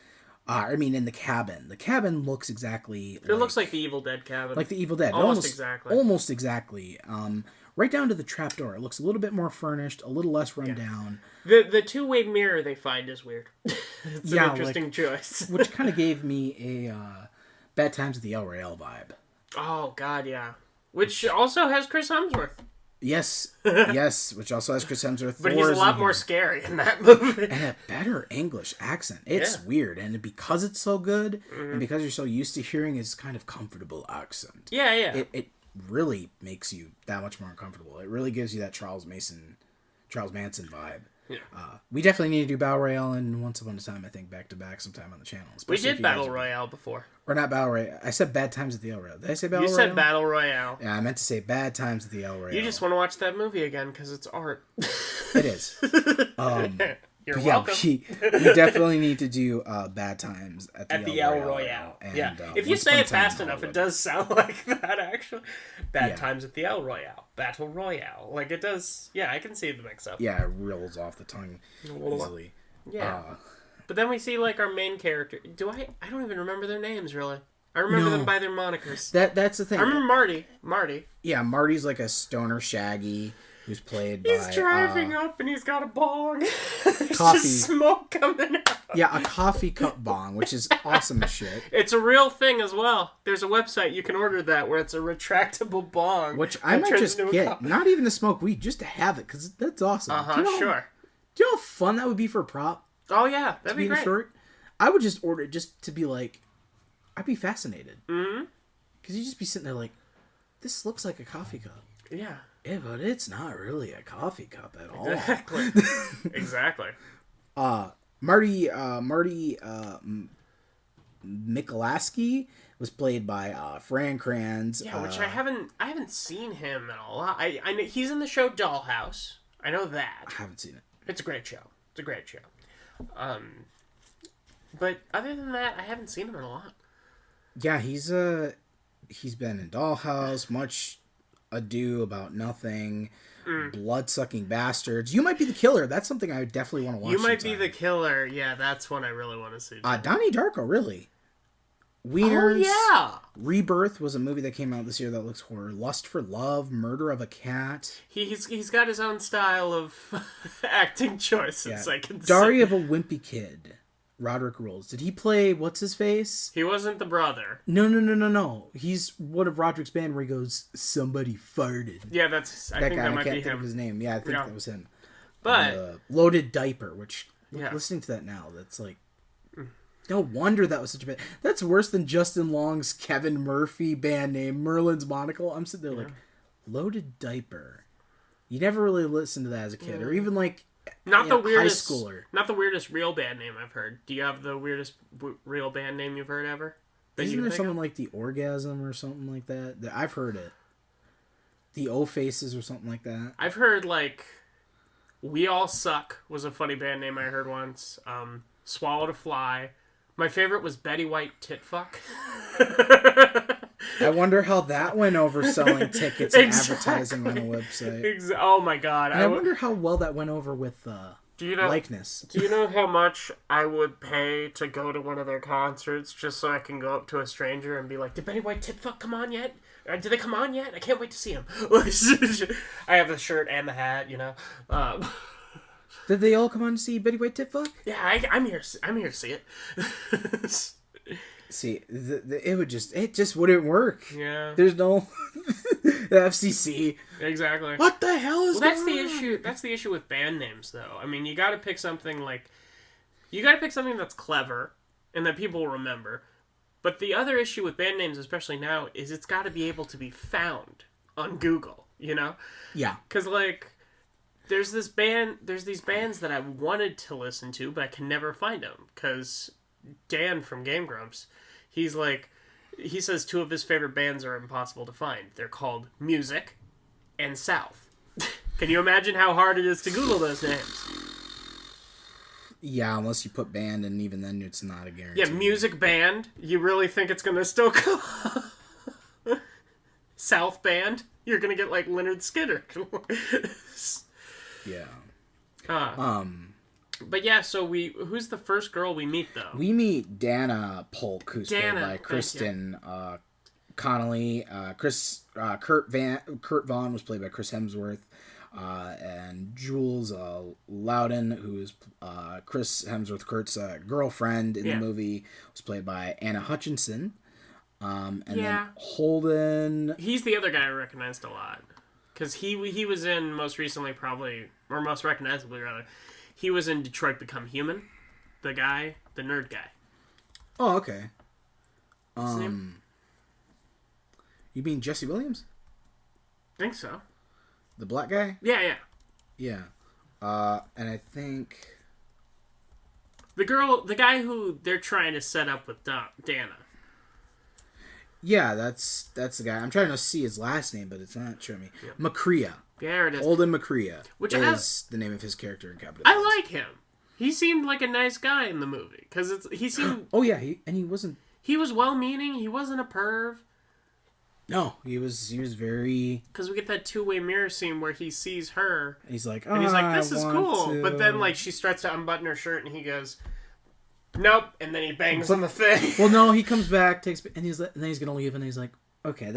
Speaker 1: In the cabin. The cabin looks exactly.
Speaker 2: It looks like the Evil Dead cabin.
Speaker 1: Like the Evil Dead.
Speaker 2: Almost exactly.
Speaker 1: Almost exactly. Right down to the trapdoor. It looks a little bit more furnished, a little less run down.
Speaker 2: The two-way mirror they find is weird. It's an interesting choice.
Speaker 1: Which kind of gave me a Bad Times at the El Royale vibe.
Speaker 2: Oh, God, yeah. Which also has Chris Hemsworth.
Speaker 1: Yes, which also has Chris Hemsworth.
Speaker 2: But he's a lot more scary in that movie.
Speaker 1: And a better English accent. It's weird. And because it's so good, and because you're so used to hearing his kind of comfortable accent.
Speaker 2: Yeah.
Speaker 1: It really makes you that much more uncomfortable. It really gives you that Charles Manson vibe. Yeah. We definitely need to do Battle Royale and Once Upon a Time, I think, back to back sometime on the channel.
Speaker 2: We did Battle Royale before.
Speaker 1: Or not Battle Royale. I said Bad Times at the El Royale. Did I say Battle Royale?
Speaker 2: You said Battle Royale.
Speaker 1: Yeah, I meant to say Bad Times at the El Royale.
Speaker 2: You just want to watch that movie again because it's art.
Speaker 1: It is.
Speaker 2: You're welcome.
Speaker 1: We definitely need to do Bad Times at the
Speaker 2: El Royale. And, if you say it fast enough, it does sound like that, actually. Bad Times at the El Royale. Battle Royale. Like, it does... Yeah, I can see the mix-up.
Speaker 1: Yeah, it rolls off the tongue easily.
Speaker 2: Yeah. But then we see, like, our main character... I don't even remember their names, really. I remember them by their monikers.
Speaker 1: That's the thing.
Speaker 2: I remember Marty.
Speaker 1: Yeah, Marty's like a stoner Shaggy... who's played by...
Speaker 2: He's driving up and he's got a bong. There's
Speaker 1: coffee.
Speaker 2: Just smoke coming out.
Speaker 1: Yeah, a coffee cup bong, which is awesome as shit.
Speaker 2: It's a real thing as well. There's a website you can order that where it's a retractable bong.
Speaker 1: Which I might just get, not even to smoke weed, just to have it, because that's awesome.
Speaker 2: Sure.
Speaker 1: Do you know how fun that would be for a prop?
Speaker 2: Oh, yeah, that'd be great.
Speaker 1: Short? I would just order it just to be like, I'd be fascinated.
Speaker 2: Mm-hmm.
Speaker 1: Because you'd just be sitting there like, this looks like a coffee cup.
Speaker 2: Yeah.
Speaker 1: Yeah, but it's not really a coffee cup at all.
Speaker 2: Exactly.
Speaker 1: Marty Mikulášek was played by Fran Kranz.
Speaker 2: Yeah, which I haven't seen him in a lot. I know he's in the show Dollhouse. I know that.
Speaker 1: I haven't seen it.
Speaker 2: It's a great show. But other than that, I haven't seen him in a lot.
Speaker 1: Yeah, he's been in Dollhouse, Much Ado About Nothing, Blood-Sucking Bastards. You Might Be the Killer. That's something I definitely want to watch.
Speaker 2: You Might Be the Killer. Yeah, that's one I really want to see.
Speaker 1: Donnie Darko, really. Wieners.
Speaker 2: Oh, yeah.
Speaker 1: Rebirth was a movie that came out this year that looks horror. Lust for Love, Murder of a Cat.
Speaker 2: He's got his own style of acting choices,
Speaker 1: Yeah.
Speaker 2: I can
Speaker 1: Diary
Speaker 2: see.
Speaker 1: of a Wimpy Kid. Roderick Rules. Did he play what's-his-face?
Speaker 2: He wasn't the brother.
Speaker 1: No. He's one of Roderick's band where he goes, somebody farted.
Speaker 2: Yeah, that's... I think that might be him.
Speaker 1: I can't think of his name. Yeah, I think that was him.
Speaker 2: But...
Speaker 1: Loaded Diaper, which, listening to that now, that's like... No wonder that was such a bad... That's worse than Justin Long's Kevin Murphy band name, Merlin's Monocle. I'm sitting there like, Loaded Diaper. You never really listened to that as a kid. Or even like...
Speaker 2: Not the weirdest
Speaker 1: high schooler.
Speaker 2: Not the weirdest real band name I've heard. Do you have the weirdest real band name you've heard ever?
Speaker 1: Isn't there something like The Orgasm or something like that? I've heard it. The O Faces or something like that.
Speaker 2: I've heard like We All Suck was a funny band name I heard once. Swallowed a Fly. My favorite was Betty White Titfuck.
Speaker 1: I wonder how that went over selling tickets and advertising on a website.
Speaker 2: Oh my god!
Speaker 1: And I wonder how well that went over with likeness.
Speaker 2: Do you know how much I would pay to go to one of their concerts just so I can go up to a stranger and be like, "Did Betty White Titfuck come on yet? Did they come on yet? I can't wait to see him." I have the shirt and the hat, you know.
Speaker 1: Did they all come on to see Betty White Titfuck?
Speaker 2: Yeah, I'm here. I'm here to see it.
Speaker 1: See, it just wouldn't work.
Speaker 2: Yeah.
Speaker 1: There's no the FCC.
Speaker 2: Exactly.
Speaker 1: What the hell is
Speaker 2: that's
Speaker 1: going
Speaker 2: the
Speaker 1: on?
Speaker 2: issue. That's the issue with band names, though. I mean, you got to pick something that's clever and that people will remember. But the other issue with band names, especially now, is it's got to be able to be found on Google. You know?
Speaker 1: Yeah.
Speaker 2: Because there's these bands that I wanted to listen to, but I can never find them because Dan from Game Grumps, he says two of his favorite bands are impossible to find. They're called Music and South. Can you imagine how hard it is to Google those names?
Speaker 1: Yeah, unless you put band, and even then it's not a guarantee.
Speaker 2: Yeah, Music Band. You really think it's gonna still come? South Band. You're gonna get like Leonard Skinner.
Speaker 1: Yeah.
Speaker 2: But yeah, so who's the first girl we meet though?
Speaker 1: We meet Dana Polk, who's played by Kristen Connolly. Kurt Vaughn was played by Chris Hemsworth, and Jules Loudon, who is Chris Hemsworth Kurt's girlfriend in the movie, was played by Anna Hutchinson. Then Holden.
Speaker 2: He's the other guy I recognized a lot. Because he was in, most recognizably rather, he was in Detroit Become Human. The nerd guy.
Speaker 1: Oh, okay.
Speaker 2: What's his name?
Speaker 1: You mean Jesse Williams?
Speaker 2: I think so.
Speaker 1: The black guy?
Speaker 2: Yeah.
Speaker 1: Yeah. And I think...
Speaker 2: The guy who they're trying to set up with Dana.
Speaker 1: Yeah, that's the guy. I'm trying to see his last name, but it's not showing me. Yeah. McCrea.
Speaker 2: There it is.
Speaker 1: Holden McCrea, which is the name of his character in Capital.
Speaker 2: I like him. He seemed like a nice guy in the movie because he seemed.
Speaker 1: Oh yeah, he wasn't.
Speaker 2: He was well-meaning. He wasn't a perv.
Speaker 1: No, he was very.
Speaker 2: Because we get that two-way mirror scene where he sees her,
Speaker 1: and he's like,
Speaker 2: "This is cool," but then she starts to unbutton her shirt, and he goes, "Nope," and then he bangs on the thing.
Speaker 1: Well, no, he comes back, and then he's gonna leave, and he's like, "Okay, I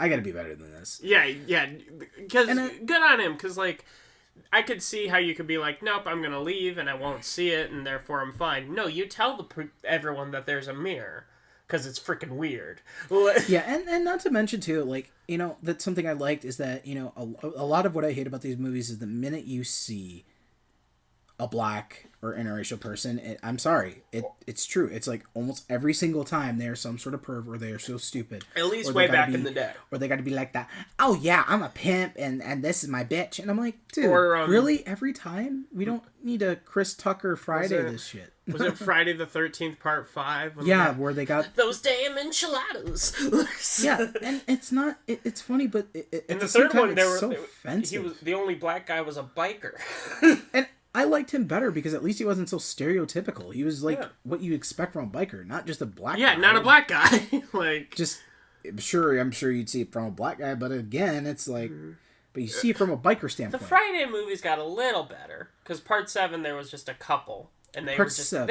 Speaker 1: gotta be better than this."
Speaker 2: Yeah, because good on him, because I could see how you could be like, "Nope, I'm gonna leave, and I won't see it, and therefore I'm fine." No, you tell everyone that there's a mirror, because it's freaking weird.
Speaker 1: Yeah, and not to mention too, that's something I liked is that a lot of what I hate about these movies is the minute you see a black or interracial person, I'm sorry, it's true. It's like almost every single time they're some sort of perv or they are so stupid.
Speaker 2: At least way back in the day.
Speaker 1: Or they got to be like that, "Oh yeah, I'm a pimp and this is my bitch." And I'm like, dude, really? Every time? We don't need a Chris Tucker Friday this shit.
Speaker 2: Was it Friday the 13th Part 5?
Speaker 1: Yeah, where they got...
Speaker 2: Those damn enchiladas!
Speaker 1: Yeah, and it's not... It's funny, but...
Speaker 2: In the third one,
Speaker 1: so offensive.
Speaker 2: The only black guy was a biker.
Speaker 1: And I liked him better because at least he wasn't so stereotypical. He was what you expect from a biker, not just a black guy.
Speaker 2: Yeah, not a black guy.
Speaker 1: Just... I'm sure you'd see it from a black guy, but again, it's like... But you see it from a biker standpoint.
Speaker 2: The Friday movies got a little better, because Part 7, there was just a couple. And they were just there.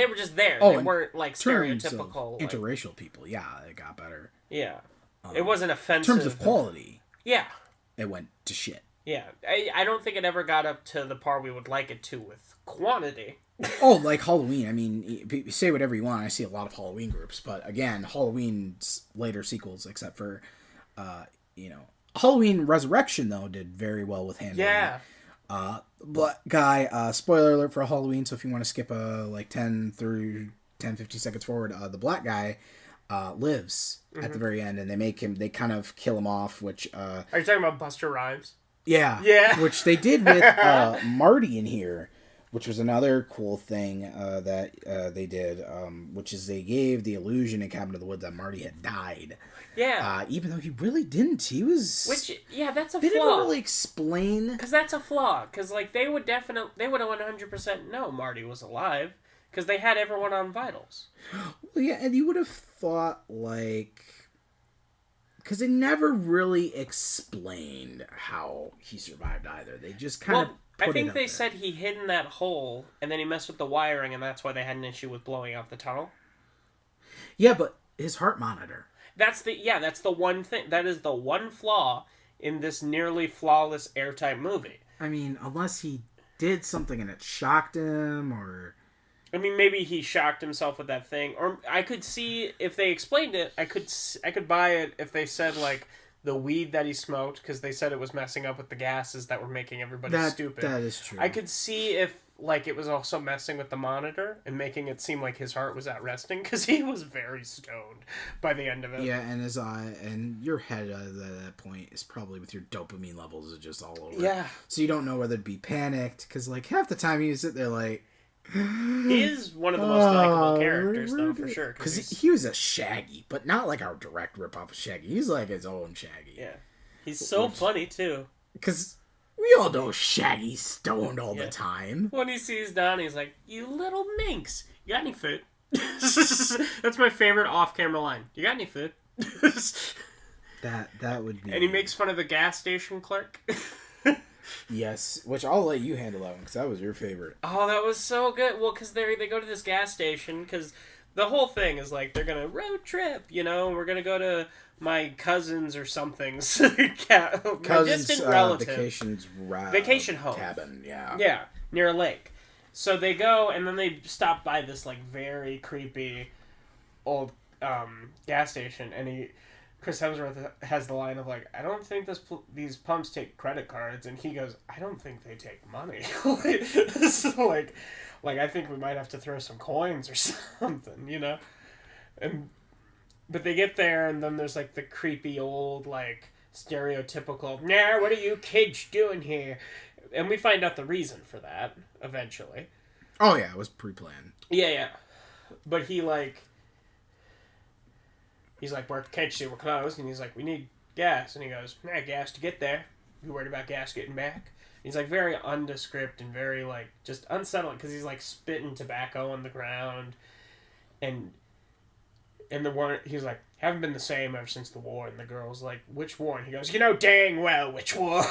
Speaker 2: They weren't stereotypical
Speaker 1: interracial people. Yeah, it got better.
Speaker 2: Yeah, it wasn't offensive.
Speaker 1: In terms of quality.
Speaker 2: Yeah,
Speaker 1: it went to shit.
Speaker 2: Yeah, I don't think it ever got up to the par we would like it to with quantity.
Speaker 1: Oh, like Halloween. I mean, say whatever you want. I see a lot of Halloween groups, but again, Halloween's later sequels, except for, Halloween Resurrection though did very well with handling.
Speaker 2: Yeah.
Speaker 1: Black guy, spoiler alert for Halloween, so if you want to skip 10 15 seconds forward, the black guy lives at the very end, and they kind of kill him off, which...
Speaker 2: Are you talking about Buster Rhymes?
Speaker 1: Yeah. Which they did with Marty in here, which was another cool thing that they did, which is they gave the illusion in Cabin in the Woods that Marty had died.
Speaker 2: Yeah.
Speaker 1: Even though he really didn't. He was...
Speaker 2: that's a flaw.
Speaker 1: They didn't really explain...
Speaker 2: Because that's a flaw. Because, they would have 100% know Marty was alive. Because they had everyone on vitals.
Speaker 1: Well, yeah, and you would have thought, because they never really explained how he survived either. They just kind of
Speaker 2: I think they said he hid in that hole, and then he messed with the wiring, and that's why they had an issue with blowing out the tunnel.
Speaker 1: Yeah, but his heart monitor.
Speaker 2: That's the one thing. That is the one flaw in this nearly flawless airtight movie.
Speaker 1: I mean, unless he did something and it shocked him, or...
Speaker 2: I mean, maybe he shocked himself with that thing, or I could see if they explained it. I could buy it if they said like the weed that he smoked, because they said it was messing up with the gases that were making everybody stupid.
Speaker 1: That is true.
Speaker 2: I could see if like it was also messing with the monitor and making it seem like his heart was at resting, because he was very stoned by the end of it.
Speaker 1: Yeah, and his eye and your head at that point is probably with your dopamine levels is just all over.
Speaker 2: Yeah.
Speaker 1: So you don't know whether to be panicked, because like half the time you sit there like.
Speaker 2: He is one of the most likable characters, though, for sure.
Speaker 1: Because he was a Shaggy, but not like our direct ripoff of Shaggy. He's like his own Shaggy.
Speaker 2: Yeah. He's so funny, too.
Speaker 1: Because we all know Shaggy's stoned all the time.
Speaker 2: When he sees Don, he's like, "You little minx, you got any food?" That's my favorite off-camera line. You got any food?
Speaker 1: That would be...
Speaker 2: And he makes fun of the gas station clerk.
Speaker 1: Yes, which I'll let you handle that one, because that was your favorite.
Speaker 2: Oh, that was so good. Well, because they go to this gas station, because the whole thing is like, they're going to road trip, you know, we're going to go to my cousin's or something's my distant relative. Vacation home.
Speaker 1: Cabin, yeah.
Speaker 2: Yeah, near a lake. So they go, and then they stop by this, like, very creepy old gas station, and Chris Hemsworth has the line of, like, "I don't think these pumps take credit cards," and he goes, "I don't think they take money." So, like, I think we might have to throw some coins or something, you know? But they get there, and then there's, like, the creepy old, like, stereotypical, "Nah, what are you kids doing here?" And we find out the reason for that, eventually.
Speaker 1: Oh, yeah, it was pre-planned.
Speaker 2: Yeah. But he's like, "Can't you see we're closed?" And he's like, "We need gas." And he goes, "Nah, gas to get there. You worried about gas getting back?" And he's like very undescript and very like just unsettling, because he's like spitting tobacco on the ground, and the war. He's like, "Haven't been the same ever since the war." And the girl's like, "Which war?" And he goes, "You know dang well which war,"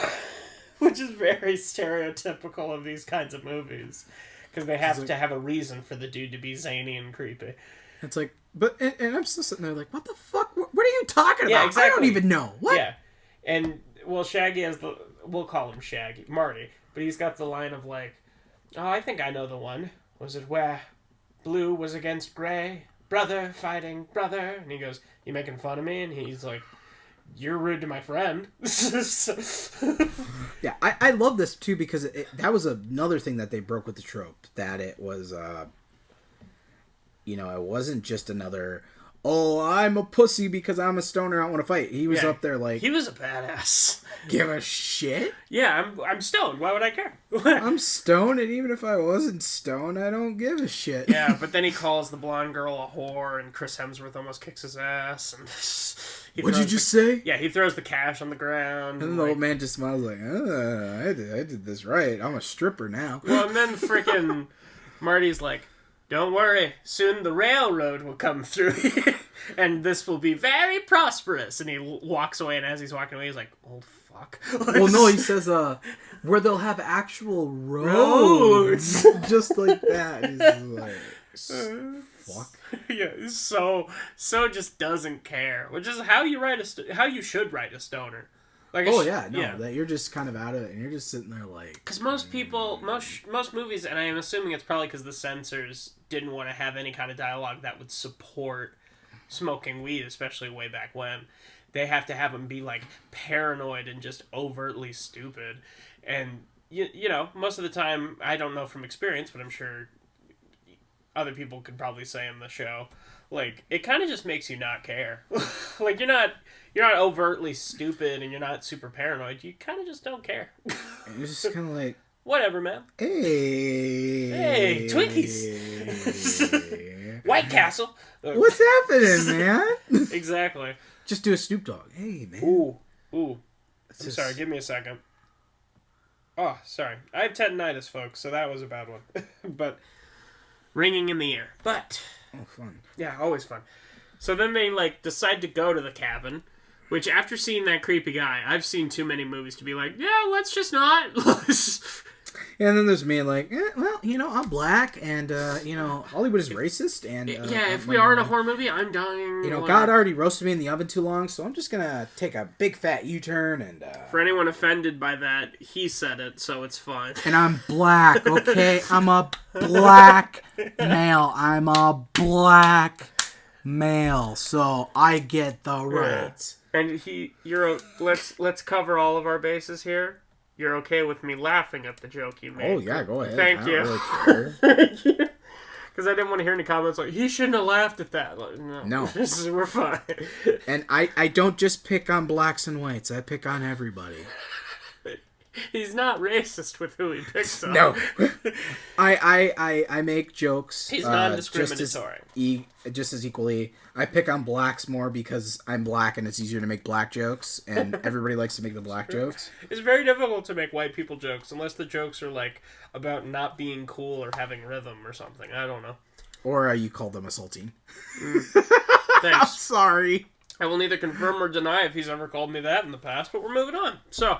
Speaker 2: which is very stereotypical of these kinds of movies, because they have to have a reason for the dude to be zany and creepy.
Speaker 1: It's like, but and I'm still sitting there like, what the fuck? What are you talking about?
Speaker 2: Yeah, exactly.
Speaker 1: I don't even know. What?
Speaker 2: Yeah, and well, Shaggy has we'll call him Shaggy, Marty, but he's got the line of like, "Oh, I think I know the one. Was it where blue was against gray, brother fighting brother?" And he goes, "You making fun of me?" And he's like, "You're rude to my friend."
Speaker 1: Yeah, I love this too, because that was another thing that they broke with the trope, that it was it wasn't just another, "Oh, I'm a pussy because I'm a stoner, I don't want to fight." He was up there like...
Speaker 2: He was a badass.
Speaker 1: Give a shit?
Speaker 2: Yeah, I'm stoned. Why would I care?
Speaker 1: I'm stoned, and even if I wasn't stoned, I don't give a shit.
Speaker 2: Yeah, but then he calls the blonde girl a whore, and Chris Hemsworth almost kicks his ass. And
Speaker 1: What'd you just say?
Speaker 2: Yeah, he throws the cash on the ground.
Speaker 1: And then the old man just smiles like, I did this right. I'm a stripper now.
Speaker 2: Well, and then freaking Marty's like, "Don't worry, soon the railroad will come through here, and this will be very prosperous." And he walks away, and as he's walking away, he's like, "Old fuck."
Speaker 1: Well, no, he says, where they'll have actual roads. Just like that. He's like, fuck.
Speaker 2: Yeah, so just doesn't care, which is how you should write a stoner. Like,
Speaker 1: that you're just kind of out of it, and you're just sitting there like...
Speaker 2: Because most people, most movies, and I am assuming it's probably because the censors didn't want to have any kind of dialogue that would support smoking weed, especially way back when. They have to have them be, like, paranoid and just overtly stupid. And, you know, most of the time, I don't know from experience, but I'm sure other people could probably say in the show, like, it kind of just makes you not care. Like, you're not overtly stupid and you're not super paranoid. You kind of just don't care.
Speaker 1: And you're just kind of like...
Speaker 2: Whatever, man.
Speaker 1: Hey,
Speaker 2: Twinkies. White Castle.
Speaker 1: What's happening, man?
Speaker 2: Exactly.
Speaker 1: Just do a Snoop Dogg. Hey, man.
Speaker 2: Ooh. I'm sorry, give me a second. Oh, sorry. I have tendinitis, folks, so that was a bad one. But ringing in the ear. But...
Speaker 1: Oh, fun.
Speaker 2: Yeah, always fun. So then they, like, decide to go to the cabin, which after seeing that creepy guy, I've seen too many movies to be like, yeah, let's just not.
Speaker 1: And then there's me like, well, I'm black, and Hollywood is racist, and
Speaker 2: if we are in a horror movie, I'm dying.
Speaker 1: God already roasted me in the oven too long, so I'm just gonna take a big fat U-turn and.
Speaker 2: For anyone offended by that, he said it, so it's fine.
Speaker 1: And I'm black, okay? I'm a black male. I'm a black male, so I get the rights.
Speaker 2: And let's cover all of our bases here. You're okay with me laughing at the joke you made?
Speaker 1: Oh yeah, go ahead.
Speaker 2: Thank you.
Speaker 1: Really care.
Speaker 2: Thank you. Because I didn't want to hear any comments like, he shouldn't have laughed at that. Like, no. We're fine.
Speaker 1: And I don't just pick on blacks and whites. I pick on everybody.
Speaker 2: He's not racist with who he picks on.
Speaker 1: No. I make jokes.
Speaker 2: He's non-discriminatory.
Speaker 1: Just as equally. I pick on blacks more because I'm black and it's easier to make black jokes. And everybody likes to make the black jokes.
Speaker 2: It's very difficult to make white people jokes unless the jokes are like about not being cool or having rhythm or something. I don't know.
Speaker 1: Or you call them assaulting.
Speaker 2: Thanks.
Speaker 1: I'm sorry.
Speaker 2: I will neither confirm or deny if he's ever called me that in the past, but we're moving on. So,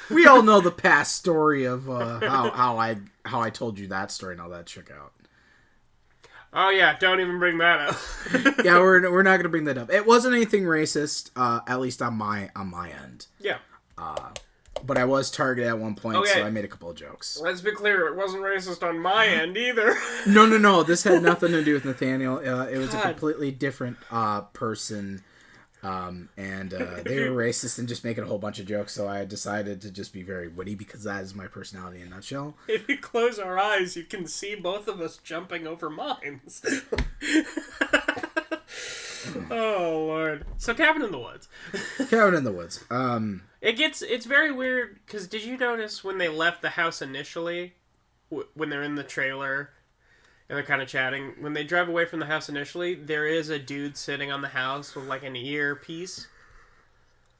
Speaker 1: we all know the past story of how I told you that story and how that shook out.
Speaker 2: Oh yeah, don't even bring that up.
Speaker 1: Yeah, we're not gonna bring that up. It wasn't anything racist, at least on my end.
Speaker 2: Yeah.
Speaker 1: But I was targeted at one point, so I made a couple of jokes.
Speaker 2: Let's be clear, it wasn't racist on my end either.
Speaker 1: No. This had nothing to do with Nathaniel. It was a completely different person. And they were racist and just making a whole bunch of jokes, so I decided to just be very witty because that is my personality in a nutshell.
Speaker 2: If you close our eyes, you can see both of us jumping over mines. Oh, Lord. So, Cabin in the Woods.
Speaker 1: Cabin in the Woods.
Speaker 2: It's very weird, because did you notice when they left the house initially, when they're in the trailer, and they're kind of chatting, when they drive away from the house initially, there is a dude sitting on the house with, like, an earpiece?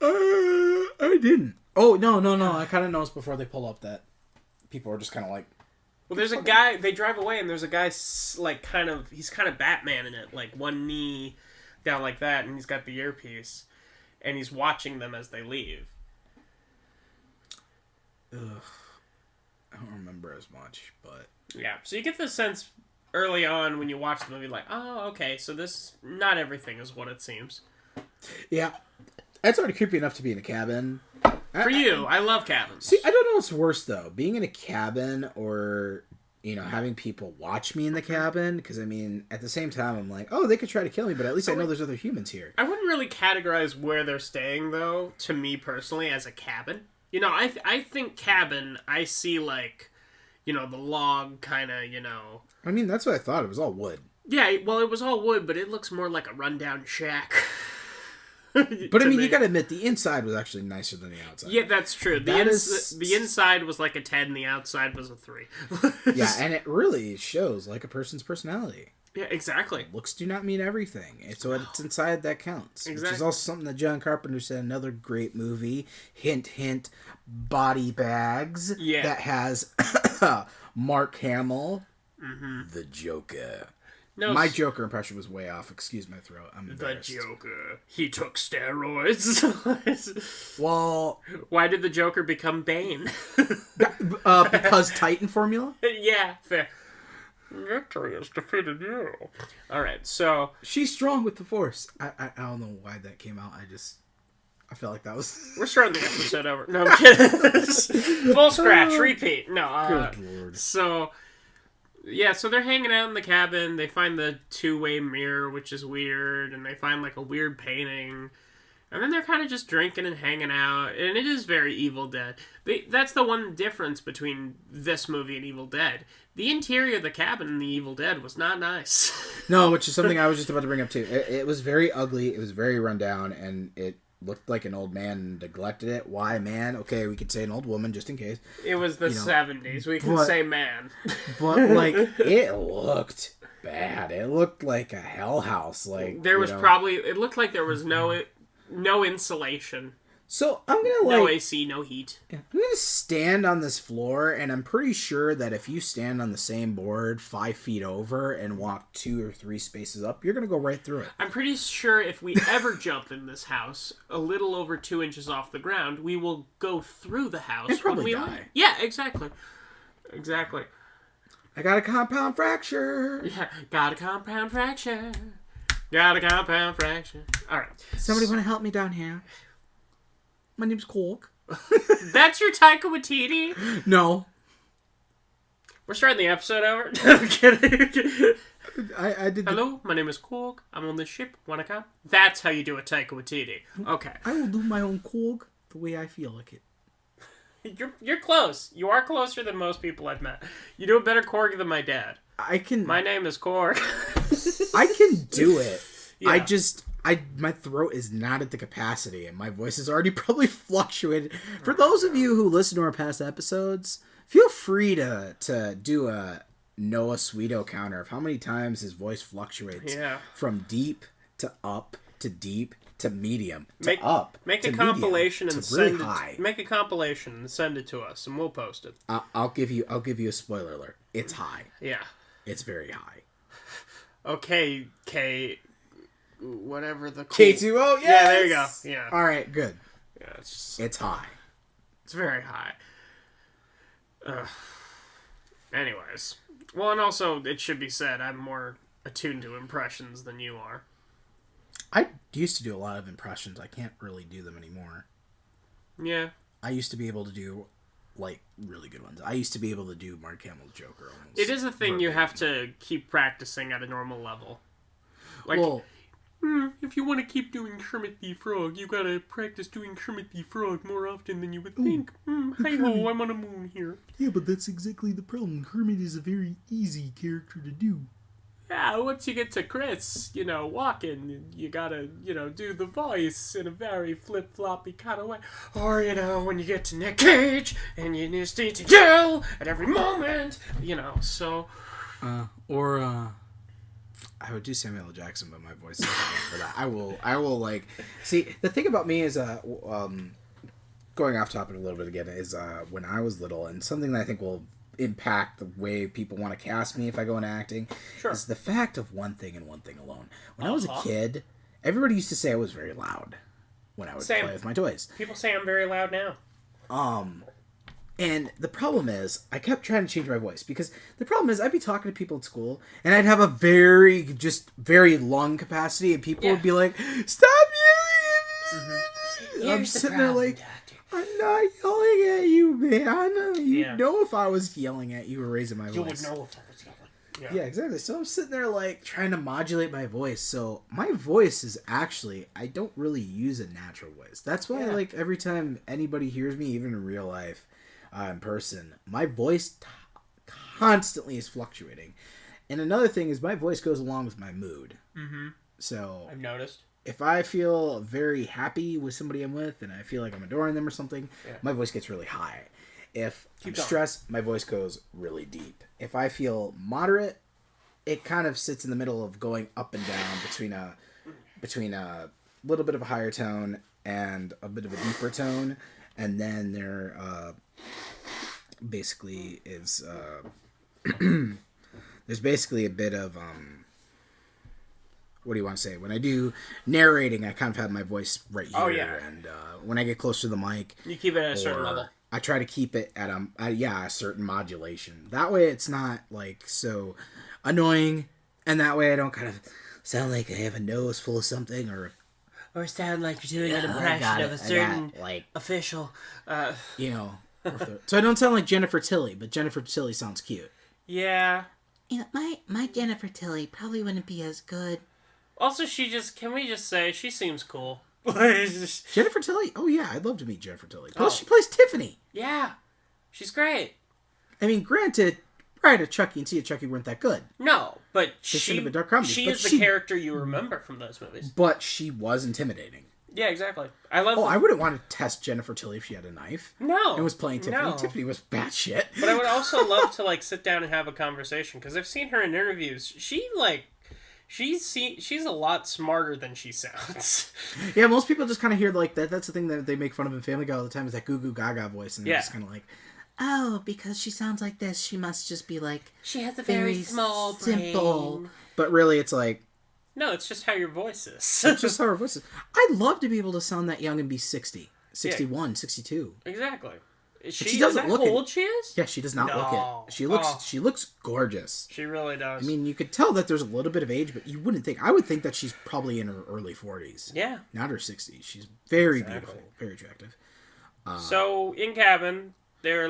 Speaker 1: I didn't. Oh, no. I kind of noticed before they pull up that people are just kind of like...
Speaker 2: Well, there's a guy, they drive away, and there's a guy, like, he's kind of Batman in it, like, one knee down like that, and he's got the earpiece, and he's watching them as they leave.
Speaker 1: Ugh. I don't remember as much, but...
Speaker 2: Yeah, so you get the sense early on when you watch the movie, like, oh, okay, so not everything is what it seems.
Speaker 1: Yeah. It's already creepy enough to be in a cabin.
Speaker 2: For you, I love cabins.
Speaker 1: See, I don't know what's worse, though. Being in a cabin or, having people watch me in the cabin. Because, at the same time, I'm like, oh, they could try to kill me, but at least I know there's other humans here.
Speaker 2: I wouldn't really categorize where they're staying, though, to me personally, as a cabin. I think cabin, I see, like, the log kind of,
Speaker 1: that's what I thought. It was all wood.
Speaker 2: Yeah, well, it was all wood, but it looks more like a rundown shack.
Speaker 1: But you gotta admit, the inside was actually nicer than the outside.
Speaker 2: Yeah, that's true. The inside was like a 10, the outside was a 3.
Speaker 1: Yeah, and it really shows like a person's personality.
Speaker 2: Yeah, exactly.
Speaker 1: Looks do not mean everything. It's what's inside that counts.
Speaker 2: Exactly.
Speaker 1: Which is also something that John Carpenter said, another great movie. Hint, hint, Body Bags.
Speaker 2: Yeah.
Speaker 1: That has Mark Hamill, the Joker. No, my Joker impression was way off. Excuse my throat. I'm embarrassed.
Speaker 2: The Joker. He took steroids.
Speaker 1: Well...
Speaker 2: Why did the Joker become Bane?
Speaker 1: Because Titan formula?
Speaker 2: Yeah, fair. Victory has defeated you. Alright, so...
Speaker 1: She's strong with the Force. I don't know why that came out. I felt like that was...
Speaker 2: We're starting the episode over. No, I'm kidding. Full scratch. Repeat. No,
Speaker 1: Good Lord.
Speaker 2: So... Yeah, so they're hanging out in the cabin. They find the two-way mirror, which is weird, and they find, like, a weird painting. And then they're kind of just drinking and hanging out, and it is very Evil Dead. That's the one difference between this movie and Evil Dead. The interior of the cabin in the Evil Dead was not nice.
Speaker 1: No, which is something I was just about to bring up, too. It was very ugly, it was very rundown, and it looked like an old man and neglected it. Why man? Okay, we could say an old woman just in case.
Speaker 2: It was the 70s. We can say man.
Speaker 1: But, like, it looked bad. It looked like a hell house. Like,
Speaker 2: there was probably... It looked like there was no insulation.
Speaker 1: So, I'm gonna,
Speaker 2: no AC, no heat.
Speaker 1: I'm gonna stand on this floor, and I'm pretty sure that if you stand on the same board 5 feet over and walk 2 or 3 spaces up, you're gonna go right through it.
Speaker 2: I'm pretty sure if we ever jump in this house a little over 2 inches off the ground, we will go through the house.
Speaker 1: And probably die.
Speaker 2: Yeah, exactly. exactly.
Speaker 1: I got a compound fracture.
Speaker 2: Yeah, got a compound fracture. Got a compound fracture. All right.
Speaker 1: Somebody want to help me down here? My name's Cork.
Speaker 2: That's your Taika Waititi?
Speaker 1: No.
Speaker 2: We're starting the episode over. I'm kidding.
Speaker 1: I did.
Speaker 2: Hello, my name is Cork. I'm on this ship. Wanna come? That's how you do a Taika Waititi. Okay.
Speaker 1: I will do my own Cork the way I feel like it.
Speaker 2: You're close. You are closer than most people I've met. You do a better Korg than my dad.
Speaker 1: I can.
Speaker 2: My name is Korg.
Speaker 1: I can do it.
Speaker 2: Yeah.
Speaker 1: My throat is not at the capacity, and my voice is already probably fluctuated. For those of you who listen to our past episodes, feel free to do a Noah Sweeto counter of how many times his voice fluctuates from deep to up to deep to medium to up.
Speaker 2: Make
Speaker 1: to
Speaker 2: a compilation
Speaker 1: medium,
Speaker 2: and
Speaker 1: to really
Speaker 2: send
Speaker 1: high.
Speaker 2: it. Make a compilation and send it to us, and we'll post it.
Speaker 1: I'll give you a spoiler alert. It's high.
Speaker 2: Yeah.
Speaker 1: It's very high.
Speaker 2: Okay, K. Whatever the cool...
Speaker 1: K2O. Yes!
Speaker 2: Yeah, there you go. Yeah.
Speaker 1: All right. Good.
Speaker 2: Yeah,
Speaker 1: it's high.
Speaker 2: It's very high. Anyways, well, and also it should be said, I'm more attuned to impressions than you are.
Speaker 1: I used to do a lot of impressions. I can't really do them anymore.
Speaker 2: Yeah.
Speaker 1: I used to be able to do, like, really good ones. I used to be able to do Mark Hamill's Joker almost.
Speaker 2: It is a thing you have to keep practicing at a normal level. Like, if you want to keep doing Kermit the Frog, you gotta practice doing Kermit the Frog more often than you would think. Hi-ho, I'm on a moon here.
Speaker 1: Yeah, but that's exactly the problem. Kermit is a very easy character to do.
Speaker 2: Yeah, once you get to Chris, walking, you gotta, do the voice in a very flip-floppy kind of way. Or, when you get to Nick Cage, and you just need to yell at every moment, so...
Speaker 1: I would do Samuel L. Jackson, but my voice is not for that. I will, like... See, the thing about me is, going off topic a little bit again, is when I was little, and something that I think will impact the way people want to cast me if I go into acting, is the fact of one thing and one thing alone. When I was a kid, everybody used to say I was very loud when I would play with my toys.
Speaker 2: People say I'm very loud now.
Speaker 1: And the problem is, I kept trying to change my voice, because the problem is, I'd be talking to people at school, and I'd have a very lung capacity, and people would be like, "Stop yelling at me!" Mm-hmm. I'm sitting there like, "I'm not yelling at you, man. You'd know if I was yelling at you or raising my voice.
Speaker 2: You would know if I was yelling.
Speaker 1: Yeah, exactly. So I'm sitting there, like, trying to modulate my voice. So my voice is actually, I don't really use a natural voice. That's why, like, every time anybody hears me, even in real life, in person, my voice constantly is fluctuating. And another thing is my voice goes along with my mood. Mm-hmm. So
Speaker 2: I've noticed.
Speaker 1: If I feel very happy with somebody I'm with and I feel like I'm adoring them or something, my voice gets really high. If I'm stressed, my voice goes really deep. If I feel moderate, it kind of sits in the middle of going up and down between a little bit of a higher tone and a bit of a deeper tone. And then there basically is there's basically a bit of what do you want to say? When I do narrating, I kind of have my voice right here, and when I get close to the mic,
Speaker 2: you keep it at a certain level.
Speaker 1: I try to keep it at a certain modulation. That way, it's not like so annoying, and that way I don't kind of sound like I have a nose full of something or
Speaker 2: sound like you're doing an impression of a certain official.
Speaker 1: So I don't sound like Jennifer Tilly, but Jennifer Tilly sounds cute.
Speaker 2: Yeah.
Speaker 3: My Jennifer Tilly probably wouldn't be as good.
Speaker 2: Also, can we just say, she seems cool.
Speaker 1: Jennifer Tilly? Oh yeah, I'd love to meet Jennifer Tilly. Plus, she plays Tiffany.
Speaker 2: Yeah. She's great.
Speaker 1: I mean, granted, prior to Chucky and Tia Chucky weren't that good.
Speaker 2: No, but
Speaker 1: she is the
Speaker 2: character you remember from those movies.
Speaker 1: But she was intimidating.
Speaker 2: Yeah, exactly.
Speaker 1: I wouldn't want to test Jennifer Tilly if she had a knife.
Speaker 2: No.
Speaker 1: And was playing Tiffany.
Speaker 2: No.
Speaker 1: Tiffany was batshit.
Speaker 2: But I would also love to, sit down and have a conversation, because I've seen her in interviews. She's a lot smarter than she sounds.
Speaker 1: Yeah, most people just kind of hear, that. That's the thing that they make fun of in Family Guy all the time, is that goo goo gaga voice. And they're just kind of like,
Speaker 3: oh, because she sounds like this, she must just be
Speaker 2: she has a very small
Speaker 3: simple
Speaker 2: brain.
Speaker 1: But really, it's like,
Speaker 2: no, it's just how your voice is.
Speaker 1: It's just how her voice is. I'd love to be able to sound that young and be 60, 61, 62.
Speaker 2: Exactly. She
Speaker 1: doesn't
Speaker 2: is that
Speaker 1: look
Speaker 2: how old she is?
Speaker 1: Yeah, she does not look
Speaker 2: No.
Speaker 1: it. She looks gorgeous.
Speaker 2: She really does.
Speaker 1: I mean, you could tell that there's a little bit of age, but you wouldn't think. I would think that she's probably in her early 40s.
Speaker 2: Yeah.
Speaker 1: Not her 60s. She's very beautiful, very attractive.
Speaker 2: So in cabin, they're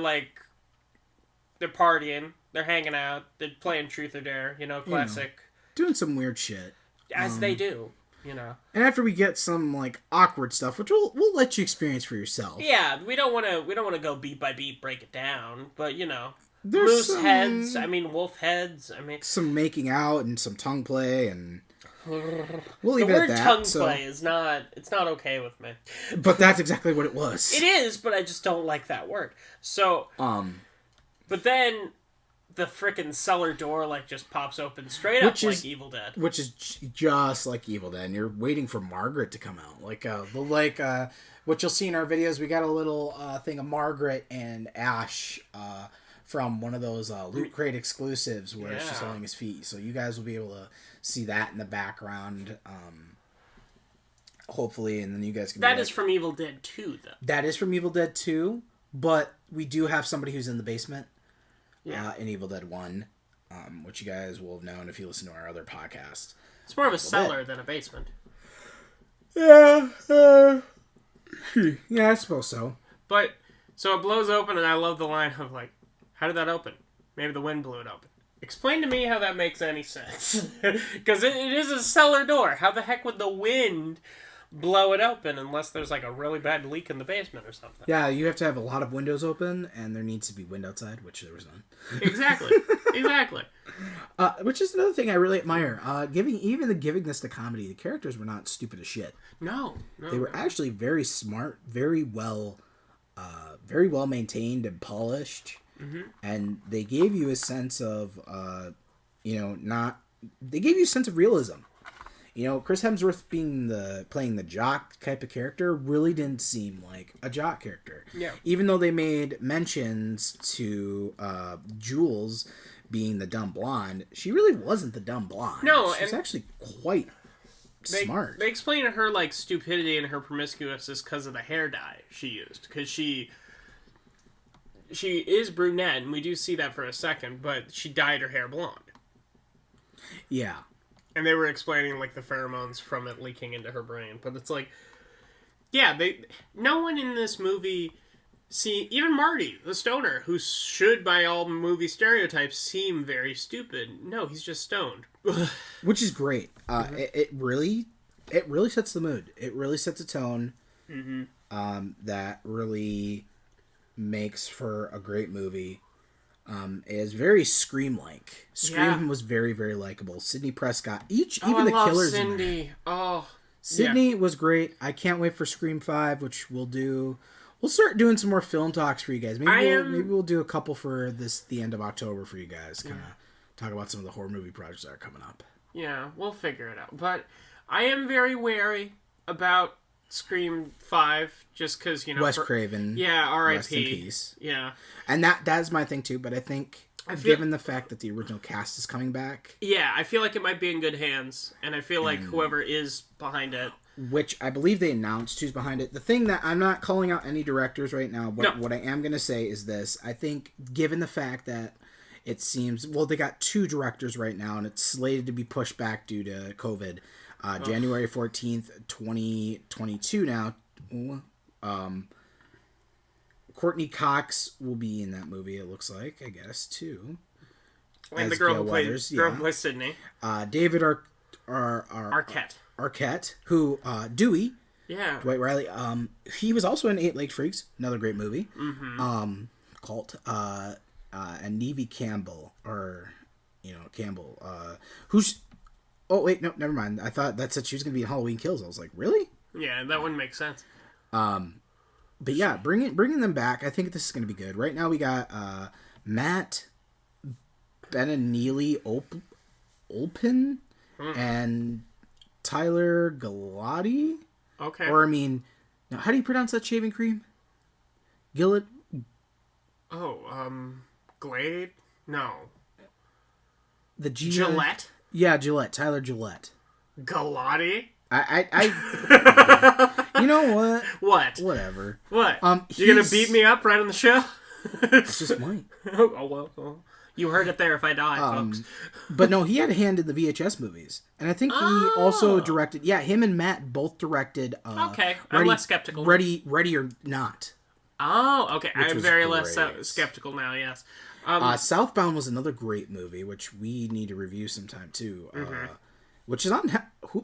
Speaker 2: partying, they're hanging out, they're playing Truth or Dare, classic.
Speaker 1: Doing some weird shit.
Speaker 2: As they do,
Speaker 1: And after we get some awkward stuff, which we'll let you experience for yourself.
Speaker 2: Yeah, we don't want to go beat by beat, break it down, but
Speaker 1: There's
Speaker 2: moose heads, wolf heads,
Speaker 1: some making out and some tongue play, and we'll leave
Speaker 2: the
Speaker 1: it
Speaker 2: word
Speaker 1: at that.
Speaker 2: tongue play is not okay with me.
Speaker 1: But that's exactly what it was.
Speaker 2: It is, but I just don't like that word. So, but then the frickin' cellar door just pops open straight up like Evil Dead,
Speaker 1: which is just like Evil Dead. And you're waiting for Margaret to come out, what you'll see in our videos. We got a little thing of Margaret and Ash from one of those Loot Crate exclusives where she's holding his feet. So you guys will be able to see that in the background, hopefully, and then you guys can.
Speaker 2: That is from Evil Dead 2, though.
Speaker 1: That is from Evil Dead 2, but we do have somebody who's in the basement. In Evil Dead 1, which you guys will have known if you listen to our other podcast.
Speaker 2: It's more of a cellar than a basement.
Speaker 1: Yeah, yeah, I suppose so.
Speaker 2: But, so it blows open, and I love the line of, how did that open? Maybe the wind blew it open. Explain to me how that makes any sense. Because it is a cellar door. How the heck would the wind blow it open unless there's a really bad leak in the basement or something?
Speaker 1: Yeah, you have to have a lot of windows open, and there needs to be wind outside, which there was none.
Speaker 2: Exactly.
Speaker 1: Which is another thing I really admire. Giving this to comedy, the characters were not stupid as shit.
Speaker 2: No.
Speaker 1: They were actually very smart, very well maintained and polished, and they gave you a sense of, they gave you a sense of realism. Chris Hemsworth playing the jock type of character really didn't seem like a jock character.
Speaker 2: Yeah.
Speaker 1: Even though they made mentions to Jules being the dumb blonde, she really wasn't the dumb blonde.
Speaker 2: No,
Speaker 1: she's actually quite smart.
Speaker 2: They explain her stupidity and her promiscuousness because of the hair dye she used. Because she is brunette, and we do see that for a second, but she dyed her hair blonde.
Speaker 1: Yeah.
Speaker 2: And they were explaining the pheromones from it leaking into her brain, but it's no one in this movie even Marty, the stoner, who should by all movie stereotypes seem very stupid. No, he's just stoned.
Speaker 1: Which is great. It really sets the mood. It really sets a tone. That really makes for a great movie. It is very Scream-like. Scream was very, very likable. Sidney Prescott. Even the killers
Speaker 2: Cindy.
Speaker 1: in there. Sidney was great. I can't wait for Scream 5, which we'll do. We'll start doing some more film talks for you guys. Maybe we'll do a couple for the end of October for you guys. Kind of talk about some of the horror movie projects that are coming up.
Speaker 2: Yeah, we'll figure it out. But I am very wary about Scream 5, just because,
Speaker 1: Wes Craven.
Speaker 2: Yeah, R.I.P.
Speaker 1: Rest in peace.
Speaker 2: Yeah.
Speaker 1: And that is my thing, too. But I think, given the fact that the original cast is coming back...
Speaker 2: Yeah, I feel like it might be in good hands. And I feel like whoever is behind it...
Speaker 1: Which I believe they announced who's behind it. The thing that I'm not calling out any directors right now, but what I am going to say is this. I think, given the fact that it seems... Well, they got 2 directors right now, and it's slated to be pushed back due to COVID. January 14th, 2022 now. Courtney Cox will be in that movie, it looks like, I guess, too.
Speaker 2: And the girl who plays Sydney.
Speaker 1: David Arquette, who, Dewey.
Speaker 2: Yeah.
Speaker 1: Dwight Riley. He was also in 8 Legged Freaks, another great movie. Cult. And Neve Campbell, who's... Oh, wait, no, never mind. I thought that said she was going to be in Halloween Kills. I was like, really?
Speaker 2: Yeah, that wouldn't make sense.
Speaker 1: But yeah, bringing them back, I think this is going to be good. Right now we got Matt Beneneely Olpin and Tyler Galati.
Speaker 2: Okay.
Speaker 1: Or, now, how do you pronounce that shaving cream? Gillett?
Speaker 2: Glade? No.
Speaker 1: The G...
Speaker 2: Gillette?
Speaker 1: Yeah, Gillette. Tyler Gillette.
Speaker 2: Galati?
Speaker 1: You know what?
Speaker 2: What?
Speaker 1: Whatever.
Speaker 2: What? You're gonna beat me up right on the show?
Speaker 1: I just might.
Speaker 2: Oh well. You heard it there if I die, folks.
Speaker 1: But no, he had a hand in the VHS movies. And I think he also directed... Yeah, him and Matt both directed...
Speaker 2: okay, I'm less skeptical.
Speaker 1: Ready or Not.
Speaker 2: Oh, okay. I'm very less
Speaker 1: great.
Speaker 2: skeptical now, yes.
Speaker 1: Southbound was another great movie, which we need to review sometime, too. Which is on...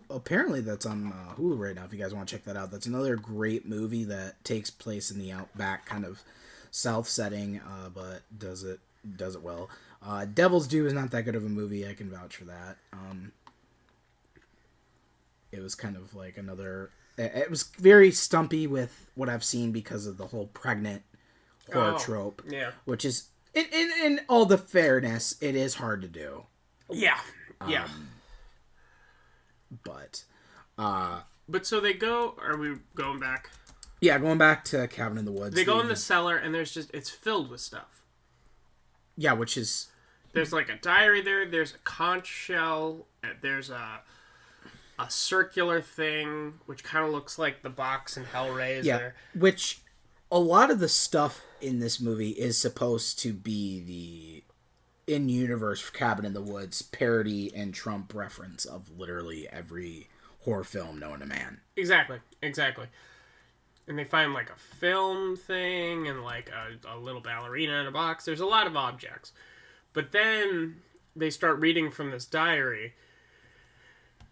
Speaker 1: apparently, that's on Hulu right now, if you guys want to check that out. That's another great movie that takes place in the outback kind of South setting, but does it well. Devil's Due is not that good of a movie. I can vouch for that. It was kind of like another... It was very stumpy with what I've seen because of the whole pregnant horror trope.
Speaker 2: Yeah.
Speaker 1: Which is, in all the fairness, it is hard to do.
Speaker 2: Yeah. Yeah.
Speaker 1: But
Speaker 2: so they go... Are we going back?
Speaker 1: Yeah, going back to Cabin in the Woods.
Speaker 2: They go in the cellar and it's filled with stuff.
Speaker 1: Yeah, which is...
Speaker 2: There's like a diary there, there's a conch shell, there's a circular thing, which kind of looks like the box in Hellraiser.
Speaker 1: Yeah, which a lot of the stuff in this movie is supposed to be the in-universe Cabin in the Woods parody and Trump reference of literally every horror film known to man.
Speaker 2: Exactly. And they find like a film thing and like a little ballerina in a box. There's a lot of objects. But then they start reading from this diary,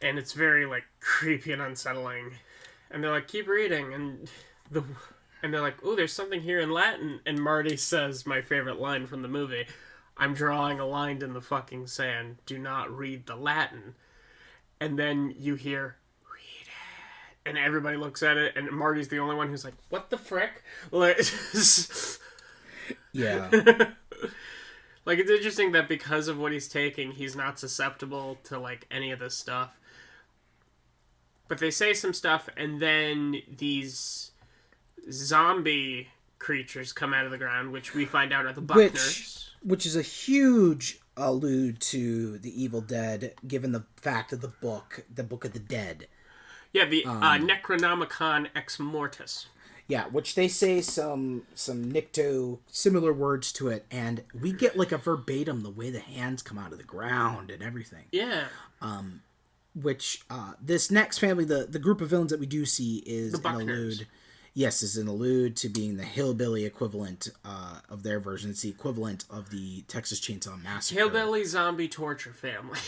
Speaker 2: and it's very like creepy and unsettling. And they're like, keep reading, and they're like, oh, there's something here in Latin. And Marty says my favorite line from the movie, I'm drawing a line in the fucking sand. Do not read the Latin. And then you hear, read it. And everybody looks at it, and Marty's the only one who's like, what the frick? Like,
Speaker 1: yeah.
Speaker 2: Like, it's interesting that because of what he's taking, he's not susceptible to, like, any of this stuff. But they say some stuff, and then these zombie creatures come out of the ground, which we find out are the Buckners.
Speaker 1: Which is a huge allude to the Evil Dead, given the fact of the Book of the Dead.
Speaker 2: Yeah, the Necronomicon Ex Mortis.
Speaker 1: Yeah, which they say some Nycto similar words to it, and we get like a verbatim the way the hands come out of the ground and everything.
Speaker 2: Yeah.
Speaker 1: Which this next family, the group of villains that we do see is
Speaker 2: the Buckners.
Speaker 1: Is an allude to being the hillbilly equivalent of their version. It's the equivalent of the Texas Chainsaw Massacre.
Speaker 2: Hillbilly zombie torture family.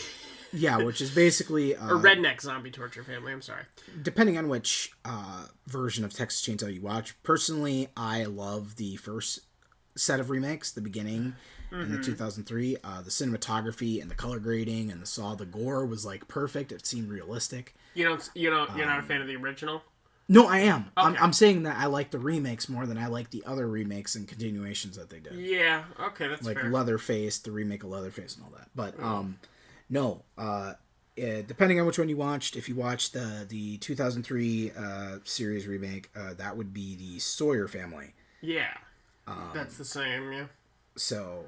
Speaker 1: Yeah, which is basically...
Speaker 2: or redneck zombie torture family, I'm sorry.
Speaker 1: Depending on which version of Texas Chainsaw you watch. Personally, I love the first set of remakes, the beginning in the 2003. The cinematography and the color grading and the gore was like perfect. It seemed realistic.
Speaker 2: You're not a fan of the original?
Speaker 1: No, I am.
Speaker 2: Okay.
Speaker 1: I'm saying that I like the remakes more than I like the other remakes and continuations that they did.
Speaker 2: Yeah, okay, that's
Speaker 1: like
Speaker 2: fair.
Speaker 1: Leatherface, the remake of Leatherface and all that. But no, depending on which one you watched, if you watched the 2003 series remake, that would be the Sawyer family.
Speaker 2: Yeah, that's the same. Yeah.
Speaker 1: So,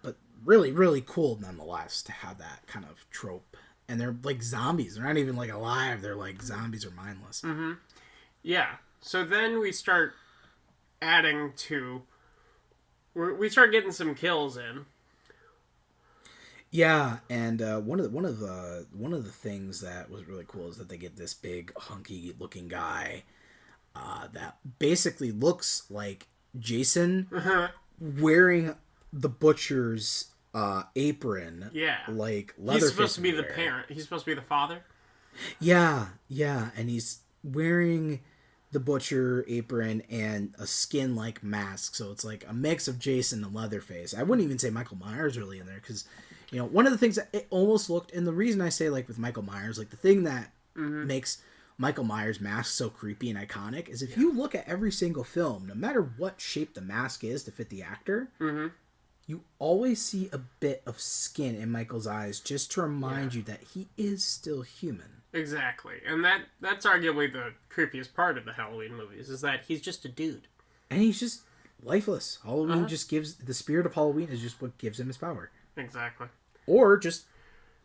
Speaker 1: but really, really cool nonetheless to have that kind of trope. And they're like zombies. They're not even like alive. They're like zombies or mindless.
Speaker 2: Mm-hmm. Yeah. So then we start adding to. We start getting some kills in.
Speaker 1: Yeah, and one of the things that was really cool is that they get this big hunky looking guy that basically looks like Jason wearing the butcher's apron.
Speaker 2: Yeah,
Speaker 1: like Leatherface.
Speaker 2: He's supposed to be the parent. He's supposed to be the father.
Speaker 1: Yeah, and he's wearing the butcher apron and a skin-like mask, so it's like a mix of Jason and Leatherface. I wouldn't even say Michael Myers really in there, because one of the things that it almost looked, and the reason I say like with Michael Myers, like the thing that makes Michael Myers' mask so creepy and iconic is if you look at every single film, no matter what shape the mask is to fit the actor, you always see a bit of skin in Michael's eyes just to remind you that he is still human.
Speaker 2: Exactly. And that's arguably the creepiest part of the Halloween movies, is that he's just a dude.
Speaker 1: And he's just lifeless. Halloween just gives... The spirit of Halloween is just what gives him his power.
Speaker 2: Exactly.
Speaker 1: Or just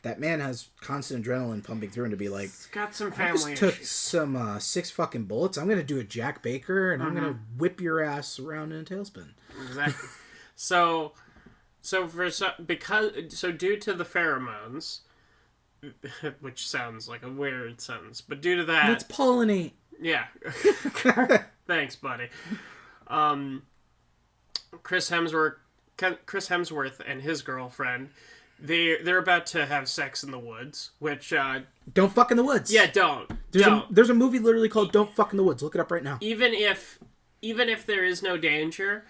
Speaker 1: that man has constant adrenaline pumping through him to be like,
Speaker 2: It's got some
Speaker 1: I
Speaker 2: family
Speaker 1: just took
Speaker 2: issues.
Speaker 1: some 6 fucking bullets. I'm gonna do a Jack Baker, and I'm gonna whip your ass around in a tailspin.
Speaker 2: Exactly. So due to the pheromones, which sounds like a weird sentence, but due to that,
Speaker 1: Let's pollinate.
Speaker 2: yeah. Thanks, buddy. Chris Hemsworth and his girlfriend, they're about to have sex in the woods, which
Speaker 1: Don't fuck in the woods.
Speaker 2: yeah, don't.
Speaker 1: There's a movie literally called "Don't Fuck in the Woods." Look it up right now.
Speaker 2: Even if there is no danger,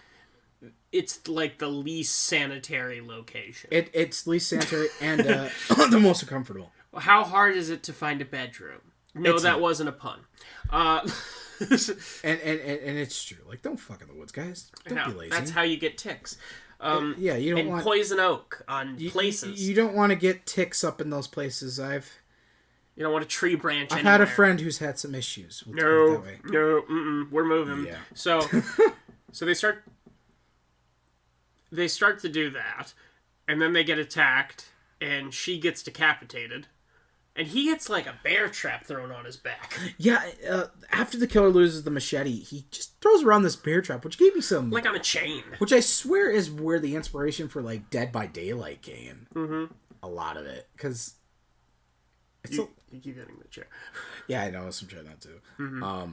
Speaker 2: it's like the least sanitary location.
Speaker 1: It's least sanitary and the most uncomfortable.
Speaker 2: How hard is it to find a bedroom? No, that wasn't a pun.
Speaker 1: And it's true. Like, don't fuck in the woods, guys. Don't be lazy.
Speaker 2: That's how you get ticks.
Speaker 1: Yeah, you don't
Speaker 2: and
Speaker 1: want
Speaker 2: poison oak on places.
Speaker 1: You don't want to get ticks up in those places.
Speaker 2: You don't want a tree branch.
Speaker 1: I've had a friend who's had some issues. We'll put it that way.
Speaker 2: We're moving.
Speaker 1: Yeah.
Speaker 2: So they start to do that, and then they get attacked, and she gets decapitated, and he gets like a bear trap thrown on his back.
Speaker 1: Yeah, after the killer loses the machete, he just throws around this bear trap, which gave me some...
Speaker 2: Like on a chain.
Speaker 1: Which I swear is where the inspiration for, like, Dead by Daylight came.
Speaker 2: Mm-hmm.
Speaker 1: A lot of it. Because...
Speaker 2: You keep hitting the chair.
Speaker 1: Yeah, I know. I'm trying not to.
Speaker 2: Mm-hmm.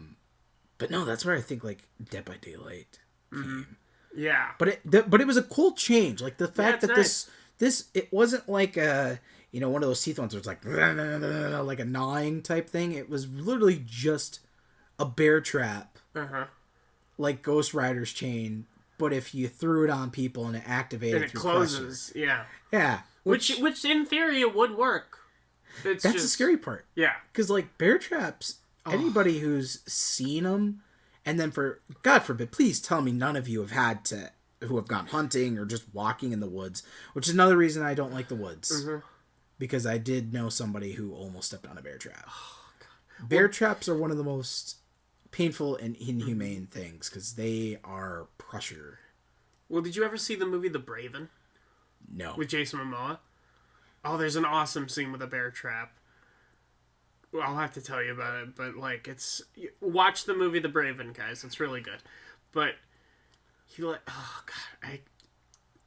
Speaker 1: But no, that's where I think, like, Dead by Daylight came.
Speaker 2: Yeah.
Speaker 1: But it was a cool change. Like, the fact that
Speaker 2: nice.
Speaker 1: this... It wasn't like a... You know, one of those teeth ones where it's like... Like a gnawing type thing. It was literally just a bear trap.
Speaker 2: Uh-huh.
Speaker 1: Like Ghost Rider's chain. But if you threw it on people and it activated
Speaker 2: And it
Speaker 1: through
Speaker 2: closes.
Speaker 1: pressure.
Speaker 2: Yeah.
Speaker 1: Yeah.
Speaker 2: Which in theory it would work.
Speaker 1: That's the scary part.
Speaker 2: Yeah.
Speaker 1: Because, like, bear traps, anybody who's seen them, and then God forbid, please tell me none of you who have gone hunting or just walking in the woods, which is another reason I don't like the woods. Mm-hmm. Because I did know somebody who almost stepped on a bear trap. Oh, God. Bear traps are one of the most painful and inhumane things, because they are pressure.
Speaker 2: Well, did you ever see the movie The Braven?
Speaker 1: No.
Speaker 2: With Jason Momoa? Oh, there's an awesome scene with a bear trap. Well, I'll have to tell you about it, but, like, watch the movie The Braven, guys. It's really good. But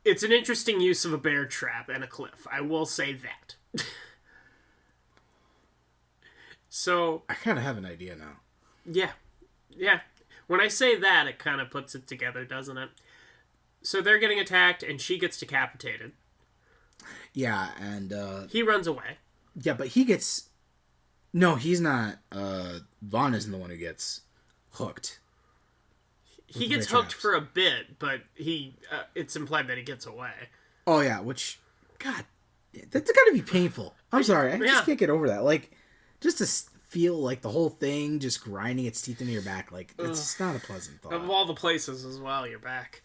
Speaker 2: it's an interesting use of a bear trap and a cliff. I will say that. So...
Speaker 1: I kind of have an idea now.
Speaker 2: Yeah. Yeah. When I say that, it kind of puts it together, doesn't it? So they're getting attacked, and she gets decapitated.
Speaker 1: Yeah, and...
Speaker 2: he runs away.
Speaker 1: Yeah, but he gets... No, he's not. Vaughn isn't the one who gets hooked.
Speaker 2: He gets hooked for a bit, but it's implied that he gets away.
Speaker 1: Oh, yeah, which... God, that's gotta be painful. I'm sorry, I just can't get over that. Like, just to feel, like, the whole thing just grinding its teeth into your back, like, it's just not a pleasant thought.
Speaker 2: Of all the places as well, your back.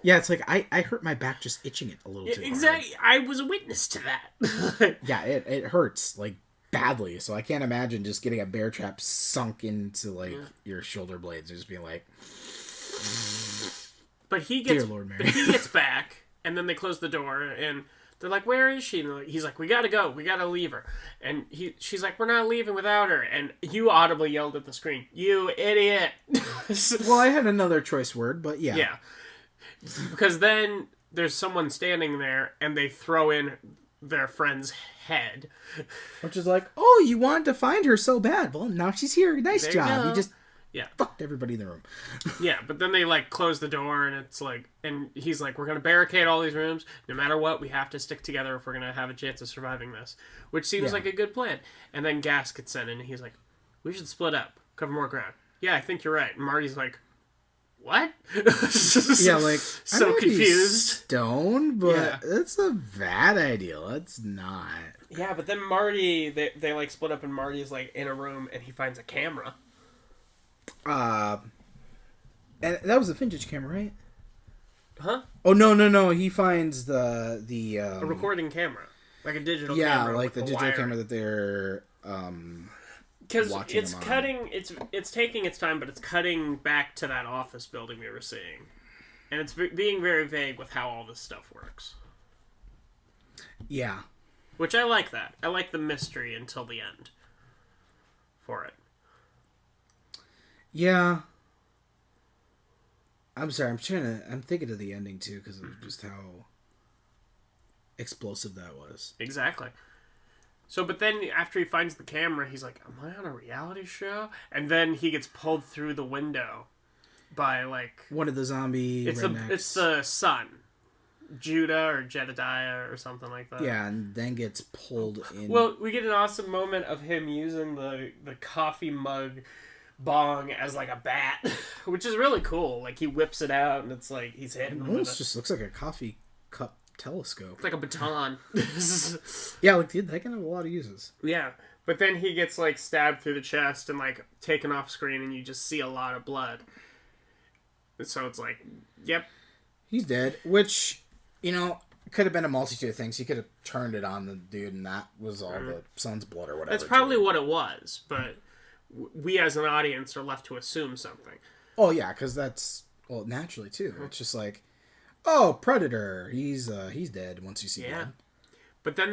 Speaker 1: Yeah, it's like, I hurt my back just itching it a little too
Speaker 2: exactly.
Speaker 1: hard.
Speaker 2: I was a witness to that.
Speaker 1: Yeah, it hurts, like, badly. So I can't imagine just getting a bear trap sunk into, like, your shoulder blades and just being like...
Speaker 2: But he gets...
Speaker 1: Dear Lord Mary.
Speaker 2: But he gets back, and then they close the door, and they're like, where is she? And he's like, we gotta go. We gotta leave her. And she's like, we're not leaving without her. And you audibly yelled at the screen, you idiot.
Speaker 1: Well, I had another choice word, but yeah.
Speaker 2: Yeah. Because then there's someone standing there, and they throw in their friend's head.
Speaker 1: Which is like, oh, you wanted to find her so bad. Well, now she's here. Nice
Speaker 2: There
Speaker 1: job.
Speaker 2: you go.
Speaker 1: You just
Speaker 2: Yeah.
Speaker 1: fucked everybody in the room.
Speaker 2: Yeah, but then they, like, close the door, and it's like... And he's like, we're going to barricade all these rooms. No matter what, we have to stick together if we're going to have a chance of surviving this. Which seems like a good plan. And then Gas gets sent in, and he's like, we should split up. Cover more ground. Yeah, I think you're right. And Marty's like... What?
Speaker 1: Yeah, like,
Speaker 2: so
Speaker 1: I might be
Speaker 2: confused.
Speaker 1: Stoned, but that's a bad idea. Let's not.
Speaker 2: Yeah, but then Marty, they like split up, and Marty's like in a room, and he finds a camera.
Speaker 1: And that was a vintage camera, right?
Speaker 2: Huh?
Speaker 1: Oh no! He finds the
Speaker 2: A recording camera, like a digital
Speaker 1: yeah,
Speaker 2: camera.
Speaker 1: like the digital
Speaker 2: wire.
Speaker 1: camera that they're
Speaker 2: Because
Speaker 1: watching
Speaker 2: it's
Speaker 1: them on.
Speaker 2: cutting, it's taking its time, but it's cutting back to that office building we were seeing, and it's being very vague with how all this stuff works.
Speaker 1: Yeah.
Speaker 2: Which I like that. I like the mystery until the end for it.
Speaker 1: Yeah. I'm sorry. I'm thinking of the ending too because of just how explosive that was.
Speaker 2: Exactly. So, but then after he finds the camera, he's like, "Am I on a reality show?" And then he gets pulled through the window by like
Speaker 1: one of the zombie.
Speaker 2: It's the son, Judah or Jedediah or something like that.
Speaker 1: Yeah, and then gets pulled in.
Speaker 2: Well, we get an awesome moment of him using the coffee mug bong as like a bat, which is really cool. Like he whips it out and it's like he's hitting him with it.
Speaker 1: Just looks like a coffee cup telescope.
Speaker 2: It's like a baton.
Speaker 1: Yeah, like dude, that can have a lot of uses.
Speaker 2: Yeah, but then he gets like stabbed through the chest and like taken off screen, and you just see a lot of blood. So it's like, yep,
Speaker 1: he's dead. Which, could have been a multitude of things. He could have turned it on the dude, and that was all the son's blood or whatever.
Speaker 2: That's probably what it was, but we as an audience are left to assume something.
Speaker 1: Oh yeah, because that's naturally too. It's just like, oh, Predator, he's dead once you see blood.
Speaker 2: But then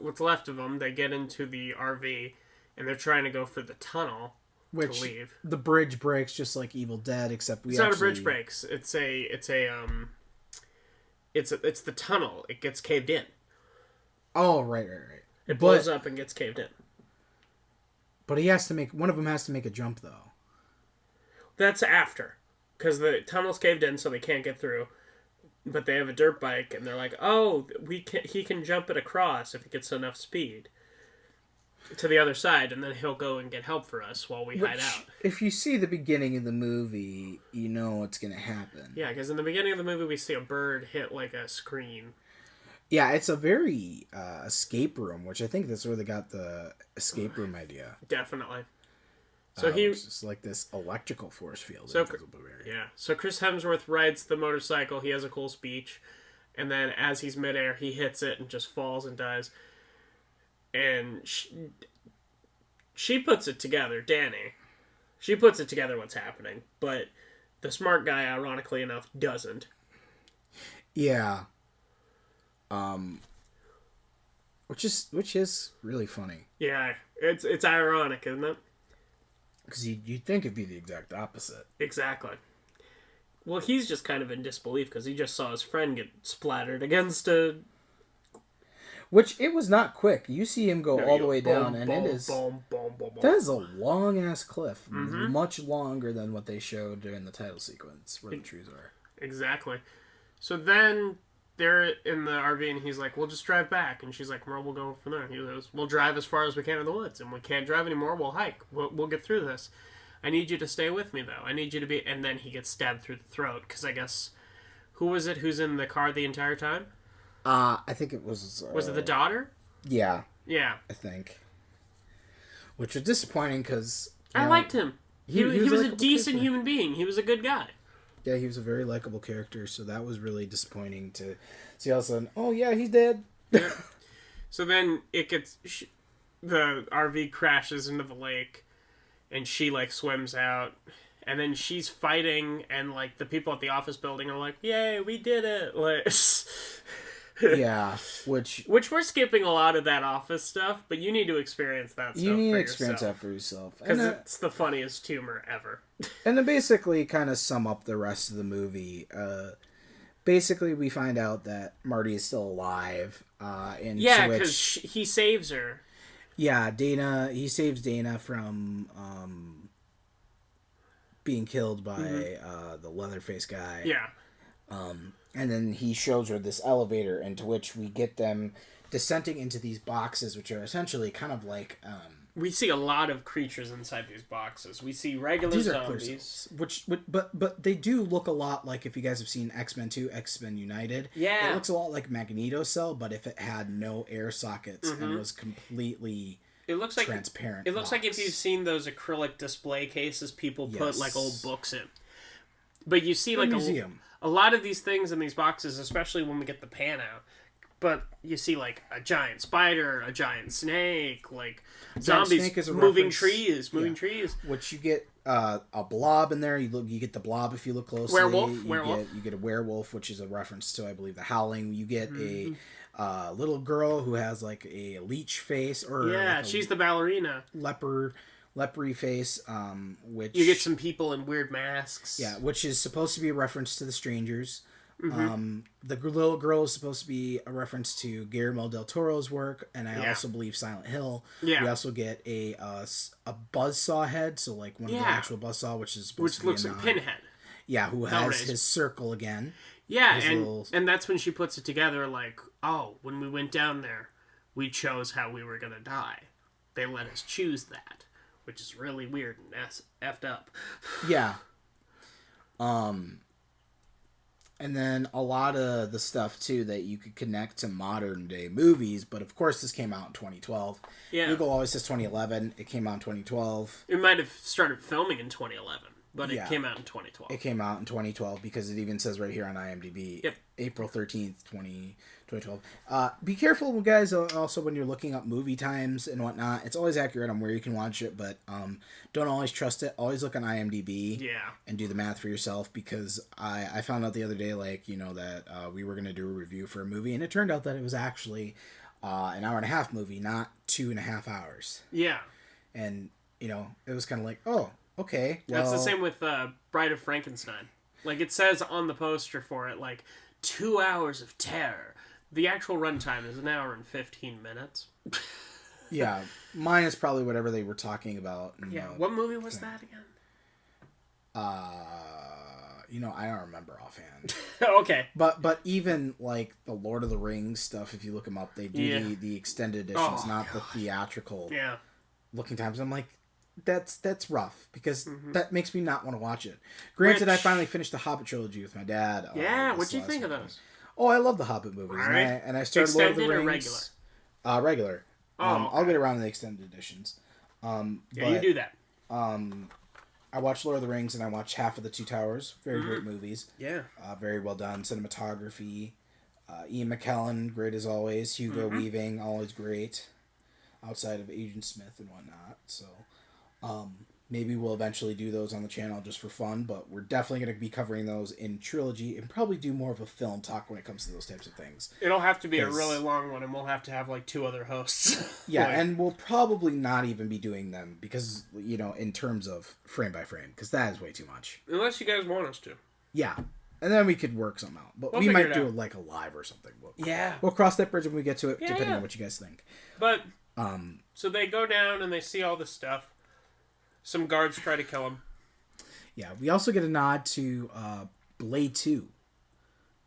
Speaker 2: what's left of them, they get into the RV and they're trying to go for the tunnel to leave.
Speaker 1: The bridge breaks just like Evil Dead, except it's
Speaker 2: not a bridge breaks. It's the tunnel. It gets caved in.
Speaker 1: Oh right.
Speaker 2: It blows up and gets caved in.
Speaker 1: But one of them has to make a jump though.
Speaker 2: That's after, because the tunnel's caved in, so they can't get through. But they have a dirt bike, and they're like, "Oh, he can jump it across if he gets enough speed to the other side, and then he'll go and get help for us while we hide out."
Speaker 1: If you see the beginning of the movie, you know what's going to happen.
Speaker 2: Yeah, because in the beginning of the movie, we see a bird hit like a screen.
Speaker 1: Yeah, it's a very escape room, which I think that's where they got the escape room idea.
Speaker 2: Definitely.
Speaker 1: So it's like this electrical force field.
Speaker 2: So Chris Hemsworth rides the motorcycle. He has a cool speech, and then as he's midair, he hits it and just falls and dies. And she puts it together, Danny. She puts it together what's happening, but the smart guy, ironically enough, doesn't.
Speaker 1: Yeah. Which is really funny.
Speaker 2: Yeah, it's ironic, isn't it?
Speaker 1: Because you'd think it'd be the exact opposite.
Speaker 2: Exactly. Well, he's just kind of in disbelief because he just saw his friend get splattered against a...
Speaker 1: Which, it was not quick. You see him go all the way down, and it is... That is a long-ass cliff. Mm-hmm. Much longer than what they showed during the title sequence, where the trees are.
Speaker 2: Exactly. So then they're in the RV, and he's like, "We'll just drive back." And she's like, "Well, we'll go from there." He goes, "We'll drive as far as we can in the woods, and we can't drive anymore. We'll hike. We'll get through this. I need you to stay with me, though. I need you to be..." And then he gets stabbed through the throat, because I guess... Who was it who's in the car the entire time?
Speaker 1: I think it was...
Speaker 2: Was it the daughter?
Speaker 1: Yeah.
Speaker 2: Yeah.
Speaker 1: I think. Which was disappointing, because...
Speaker 2: I liked him. He was a decent human being. He was a good guy.
Speaker 1: Yeah, he was a very likable character, so that was really disappointing to see all of a sudden, oh yeah, he's dead.
Speaker 2: Yeah. So then it gets... the RV crashes into the lake, and she, like, swims out, and then she's fighting, and, like, the people at the office building are like, "Yay, we did it!" Like...
Speaker 1: Yeah, which
Speaker 2: we're skipping a lot of that office stuff, but you need to experience that stuff.
Speaker 1: You need
Speaker 2: to
Speaker 1: experience that for yourself,
Speaker 2: because it's the funniest humor ever.
Speaker 1: And to basically kind of sum up the rest of the movie, basically we find out that Marty is still alive.
Speaker 2: Because he saves her.
Speaker 1: Yeah, he saves Dana from being killed by the Leatherface guy.
Speaker 2: Yeah.
Speaker 1: And then he shows her this elevator, into which we get them descending into these boxes, which are essentially kind of like...
Speaker 2: we see a lot of creatures inside these boxes. We see regular zombies.
Speaker 1: But they do look a lot like, if you guys have seen X-Men 2, X-Men United.
Speaker 2: Yeah.
Speaker 1: It looks a lot like Magneto Cell, but if it had no air sockets and was completely...
Speaker 2: It looks like
Speaker 1: transparent.
Speaker 2: It looks like if you've seen those acrylic display cases people put like old books in. But you see like a lot of these things in these boxes, especially when we get the pan out. But you see like a giant spider, a giant snake, like zombies moving trees.
Speaker 1: Which you get a blob in there. You get the blob if you look closely.
Speaker 2: Werewolf.
Speaker 1: You get a werewolf, which is a reference to, I believe, The Howling. You get little girl who has like a leech face, or
Speaker 2: Yeah,
Speaker 1: like
Speaker 2: she's the ballerina.
Speaker 1: lepery face, which
Speaker 2: You get some people in weird masks.
Speaker 1: yeah, which is supposed to be a reference to The Strangers. The little girl is supposed to be a reference to Guillermo del Toro's work, and I also believe Silent Hill.
Speaker 2: Yeah.
Speaker 1: We also get a buzzsaw head, so like one of the actual buzzsaw, which is supposed to be
Speaker 2: looks like Pinhead.
Speaker 1: Yeah, who has
Speaker 2: Nowadays.
Speaker 1: his circle again.
Speaker 2: Yeah,
Speaker 1: His little...
Speaker 2: and that's when she puts it together like, oh, when we went down there, we chose how we were going to die. They let us choose that, which is really weird and effed up.
Speaker 1: Yeah. And then a lot of the stuff, too, that you could connect to modern-day movies. But, of course, this came out in 2012.
Speaker 2: Yeah.
Speaker 1: Google always says 2011. It came out in 2012.
Speaker 2: It might have started filming in 2011, but it came out in 2012.
Speaker 1: It came out in 2012 because it even says right here on IMDb, April 13th, 2012. Be careful, guys, also when you're looking up movie times and whatnot. It's always accurate on where you can watch it, but don't always trust it. Always look on IMDb and do the math for yourself, because I found out the other day, like, you know, that we were going to do a review for a movie, and it turned out that it was actually an hour and a half movie, not 2.5 hours.
Speaker 2: Yeah.
Speaker 1: And, you know, it was kind of like, oh, okay. Well,
Speaker 2: that's the same with Bride of Frankenstein. Like, it says on the poster for it, like, 2 hours of terror. The actual runtime is 1 hour and 15 minutes.
Speaker 1: Yeah, mine is probably whatever they were talking about.
Speaker 2: What movie was that again?
Speaker 1: You know, I don't remember offhand.
Speaker 2: Okay.
Speaker 1: But even, like, the Lord of the Rings stuff, if you look them up, they do the extended editions, not the theatrical looking times. I'm like, that's rough, because that makes me not want to watch it. Granted, I finally finished the Hobbit trilogy with my dad.
Speaker 2: What'd you think of those?
Speaker 1: Oh, I love the Hobbit movies.
Speaker 2: Right.
Speaker 1: And I started
Speaker 2: Extended
Speaker 1: Lord of the Rings.
Speaker 2: Or regular?
Speaker 1: Regular. I'll get around to the extended editions.
Speaker 2: You do that.
Speaker 1: I watched Lord of the Rings, and I watched half of the Two Towers. Very great movies.
Speaker 2: Yeah.
Speaker 1: Very well done. Cinematography. Ian McKellen, great as always. Hugo Weaving, always great. Outside of Agent Smith and whatnot. So, maybe we'll eventually do those on the channel just for fun, but we're definitely going to be covering those in trilogy and probably do more of a film talk when it comes to those types of things.
Speaker 2: It'll have to be a really long one, and we'll have to have like 2 other hosts.
Speaker 1: Yeah, and we'll probably not even be doing them because, you know, in terms of frame by frame, because that is way too much.
Speaker 2: Unless you guys want us to.
Speaker 1: Yeah. And then we could work something out. But we might do like a live or something. We'll cross that bridge when we get to it, depending on what you guys think.
Speaker 2: But, so they go down and they see all this stuff. Some guards try to kill him.
Speaker 1: Yeah, we also get a nod to Blade 2.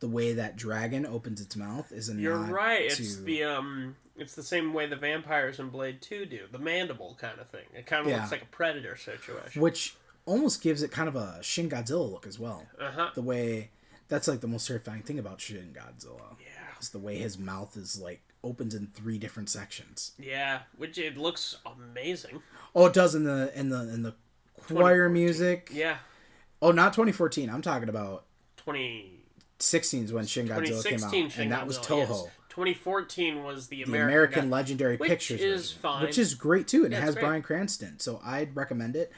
Speaker 1: The way that dragon opens its mouth is a nod.
Speaker 2: You're right. It's the same way the vampires in Blade 2 do. The mandible kind of thing. It kind of looks like a predator situation.
Speaker 1: Which almost gives it kind of a Shin Godzilla look as well. The way that's like the most terrifying thing about Shin Godzilla.
Speaker 2: Yeah.
Speaker 1: Is the way his mouth is like opens in 3 different sections.
Speaker 2: Yeah, which it looks amazing.
Speaker 1: Oh, it does in the choir music.
Speaker 2: Yeah.
Speaker 1: Oh, not 2014. I'm talking about
Speaker 2: 2016
Speaker 1: is when Shin Godzilla came out, and that was Toho.
Speaker 2: Yes. 2014 was the
Speaker 1: American Legendary Pictures
Speaker 2: is
Speaker 1: version,
Speaker 2: fine.
Speaker 1: which is great too, and it has
Speaker 2: great.
Speaker 1: Bryan Cranston, so I'd recommend it.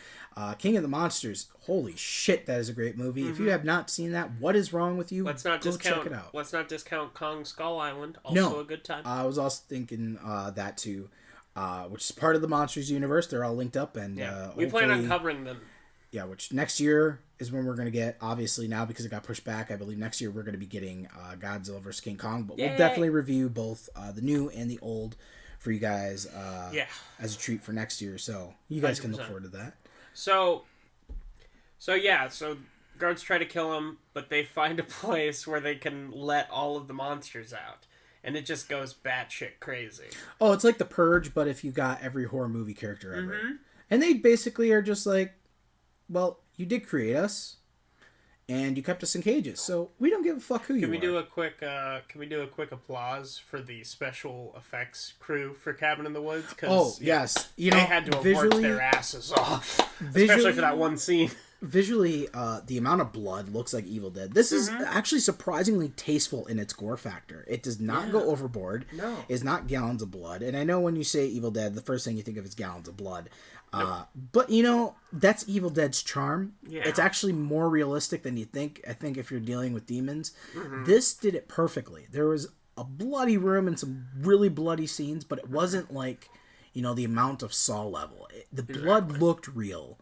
Speaker 1: King of the Monsters, holy shit, that is a great movie. If you have not seen that, what is wrong with you?
Speaker 2: Let's not
Speaker 1: check it out.
Speaker 2: Let's not discount Kong Skull Island. Also a good time.
Speaker 1: I was also thinking that too, which is part of the Monsters universe. They're all linked up, and
Speaker 2: we plan on covering them.
Speaker 1: Yeah, which next year is when we're going to get, obviously now because it got pushed back, I believe next year we're going to be getting Godzilla vs. King Kong, but we'll definitely review both the new and the old for you guys as a treat for next year, so you guys 100%. Can look forward to that.
Speaker 2: So guards try to kill him, but they find a place where they can let all of the monsters out, and it just goes batshit crazy.
Speaker 1: Oh, it's like The Purge, but if you got every horror movie character ever. And they basically are just like, well, you did create us, and you kept us in cages, so we don't give a fuck who you are. Can we do
Speaker 2: a quick applause for the special effects crew for Cabin in the Woods?
Speaker 1: Yes,
Speaker 2: they had to have worked their asses off, especially for that one scene.
Speaker 1: Visually, the amount of blood looks like Evil Dead. This is actually surprisingly tasteful in its gore factor. It does not go overboard.
Speaker 2: No.
Speaker 1: It's not gallons of blood. And I know when you say Evil Dead, the first thing you think of is gallons of blood. But, you know, that's Evil Dead's charm.
Speaker 2: Yeah.
Speaker 1: It's actually more realistic than you think. I think if you're dealing with demons. This did it perfectly. There was a bloody room and some really bloody scenes, but it wasn't like, the amount of Saw level. The blood looked real.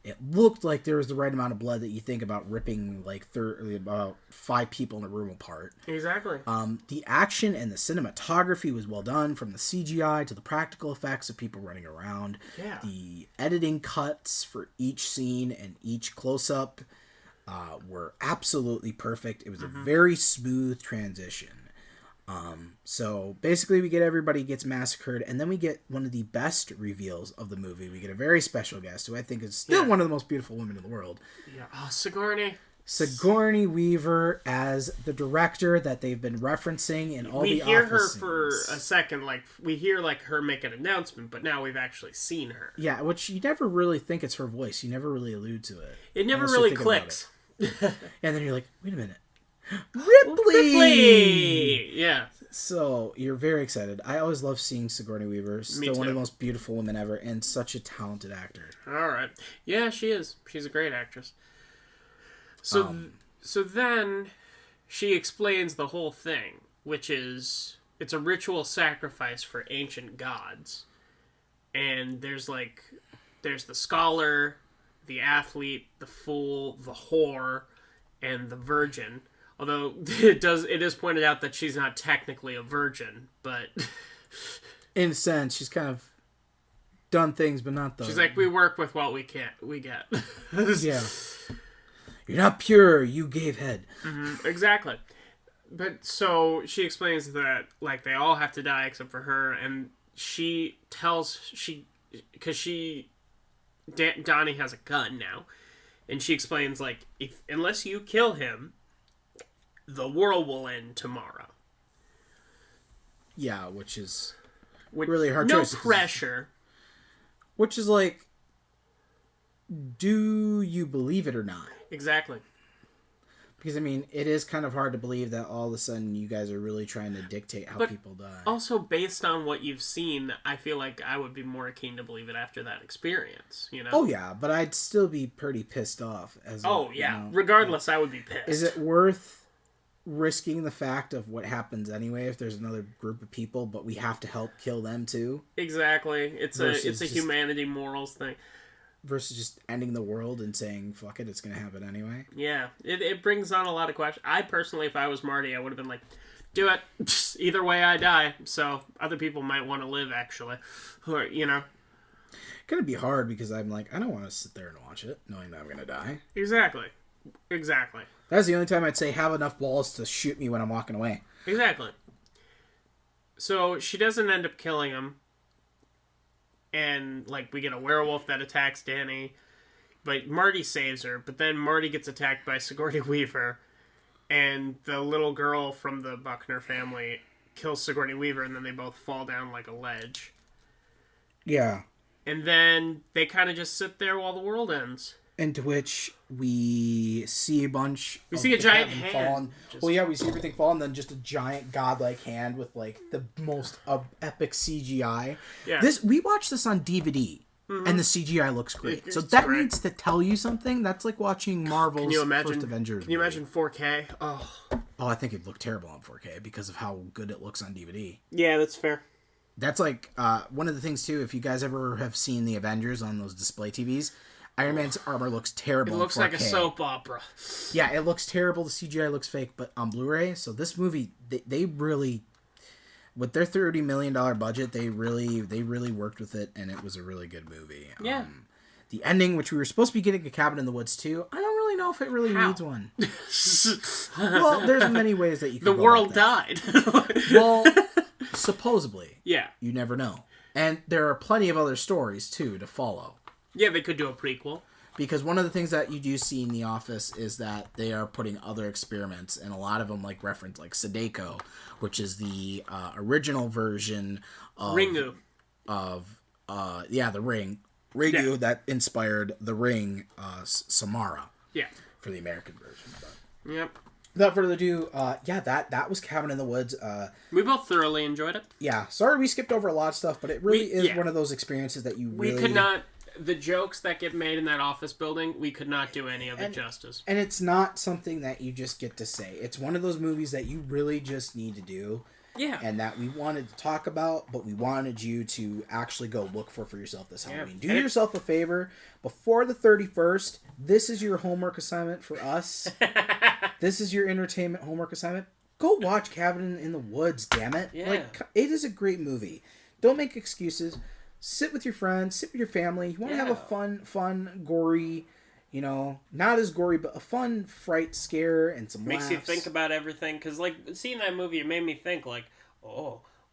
Speaker 1: It looked like there was the right amount of blood that you think about ripping like about 5 people in a room apart.
Speaker 2: Exactly.
Speaker 1: The action and the cinematography was well done, from the CGI to the practical effects of people running around.
Speaker 2: Yeah.
Speaker 1: The editing cuts for each scene and each close-up were absolutely perfect. It was a very smooth transition. So basically we get everybody gets massacred, and then we get one of the best reveals of the movie. We get a very special guest who I think is still one of the most beautiful women in the world.
Speaker 2: Yeah. Oh, Sigourney.
Speaker 1: Sigourney Weaver as the director that they've been referencing in all the
Speaker 2: We hear
Speaker 1: Office
Speaker 2: her
Speaker 1: scenes.
Speaker 2: for a second, like, we hear, like, her make an announcement, but now we've actually seen her.
Speaker 1: Yeah, which you never really think it's her voice. You never really allude to it.
Speaker 2: It never
Speaker 1: unless you
Speaker 2: really
Speaker 1: think about
Speaker 2: clicks.
Speaker 1: it. And then you're like, wait a minute. Ripley!
Speaker 2: Yeah.
Speaker 1: So, you're very excited. I always love seeing Sigourney Weaver. Still one of the most beautiful women ever, and such a talented actor.
Speaker 2: All right. Yeah, she is. She's a great actress. So, so then she explains the whole thing, which is it's a ritual sacrifice for ancient gods. And there's the scholar, the athlete, the fool, the whore, and the virgin. Although it is pointed out that she's not technically a virgin, but
Speaker 1: in a sense, she's kind of done things, but not the.
Speaker 2: She's like, we work with what we get.
Speaker 1: Yeah. You're not pure. You gave head.
Speaker 2: Mm-hmm, exactly. But so she explains that like they all have to die except for her, and she tells Donnie has a gun now, and she explains like unless you kill him, the world will end tomorrow.
Speaker 1: Yeah, which is really hard choice.
Speaker 2: No pressure.
Speaker 1: Which is like, do you believe it or not?
Speaker 2: Exactly.
Speaker 1: Because, I mean, it is kind of hard to believe that all of a sudden you guys are really trying to dictate how people die.
Speaker 2: Also, based on what you've seen, I feel like I would be more keen to believe it after that experience, you know?
Speaker 1: Oh, yeah, but I'd still be pretty pissed off.
Speaker 2: Regardless, I would be pissed.
Speaker 1: Is it worth risking the fact of what happens anyway if there's another group of people, but we have to help kill them too?
Speaker 2: Exactly. It's a humanity morals thing.
Speaker 1: Versus just ending the world and saying, fuck it, it's going to happen anyway.
Speaker 2: Yeah, it brings on a lot of questions. I personally, if I was Marty, I would have been like, do it. Either way, I die. So other people might want to live, actually. Or, you know.
Speaker 1: It's going to be hard because I'm like, I don't want to sit there and watch it knowing that I'm going to die.
Speaker 2: Exactly.
Speaker 1: That's the only time I'd say have enough balls to shoot me when I'm walking away.
Speaker 2: Exactly. So she doesn't end up killing him. And, like, we get a werewolf that attacks Danny. But Marty saves her. But then Marty gets attacked by Sigourney Weaver. And the little girl from the Buckner family kills Sigourney Weaver. And then they both fall down like a ledge.
Speaker 1: Yeah.
Speaker 2: And then they kind of just sit there while the world ends.
Speaker 1: Into which we see a bunch.
Speaker 2: We see a giant hand.
Speaker 1: Well, yeah, we see everything fall, and then just a giant godlike hand with like the most epic CGI.
Speaker 2: Yeah.
Speaker 1: We watched this on DVD, and the CGI looks great. So that needs to tell you something. That's like watching Marvel's first Avengers.
Speaker 2: Can you imagine 4K? Oh,
Speaker 1: I think it'd look terrible on 4K because of how good it looks on DVD.
Speaker 2: Yeah, that's fair.
Speaker 1: That's like one of the things too. If you guys ever have seen the Avengers on those display TVs. Iron Man's armor looks terrible.
Speaker 2: It looks like a soap opera.
Speaker 1: Yeah, it looks terrible. The CGI looks fake, but on Blu-ray. So this movie, they really, with their $30 million budget, they really worked with it, and it was a really good movie.
Speaker 2: Yeah.
Speaker 1: The ending, which we were supposed to be getting a Cabin in the Woods too, I don't really know if it really needs one. Well, there's many ways that you can.
Speaker 2: The world died.
Speaker 1: Well, supposedly.
Speaker 2: Yeah.
Speaker 1: You never know, and there are plenty of other stories too to follow.
Speaker 2: Yeah, they could do a prequel.
Speaker 1: Because one of the things that you do see in The Office is that they are putting other experiments, and a lot of them like reference like Sadeko, which is the original version of
Speaker 2: Ringu.
Speaker 1: The Ring. Ringu that inspired The Ring, Samara.
Speaker 2: Yeah.
Speaker 1: For the American version. But
Speaker 2: yep.
Speaker 1: without further ado, that was Cabin in the Woods.
Speaker 2: We both thoroughly enjoyed it.
Speaker 1: Yeah. Sorry we skipped over a lot of stuff, but it really is one of those experiences that you really...
Speaker 2: We could not... The jokes that get made in that office building, we could not do any of it justice.
Speaker 1: And it's not something that you just get to say. It's one of those movies that you really just need to do
Speaker 2: Yeah.
Speaker 1: And that we wanted to talk about, but we wanted you to actually go look for yourself this Halloween. Do
Speaker 2: And
Speaker 1: yourself a favor. Before the 31st, this is your homework assignment for us. This is your entertainment homework assignment. Go watch Cabin in the Woods, damn it.
Speaker 2: Yeah.
Speaker 1: Like, it is a great movie. Don't make excuses. Sit with your friends. Sit with your family. You want to have a fun, gory, not as gory, but a fun fright scare and some
Speaker 2: Makes
Speaker 1: laughs.
Speaker 2: you think about everything. Because, like, seeing that movie, it made me think, like,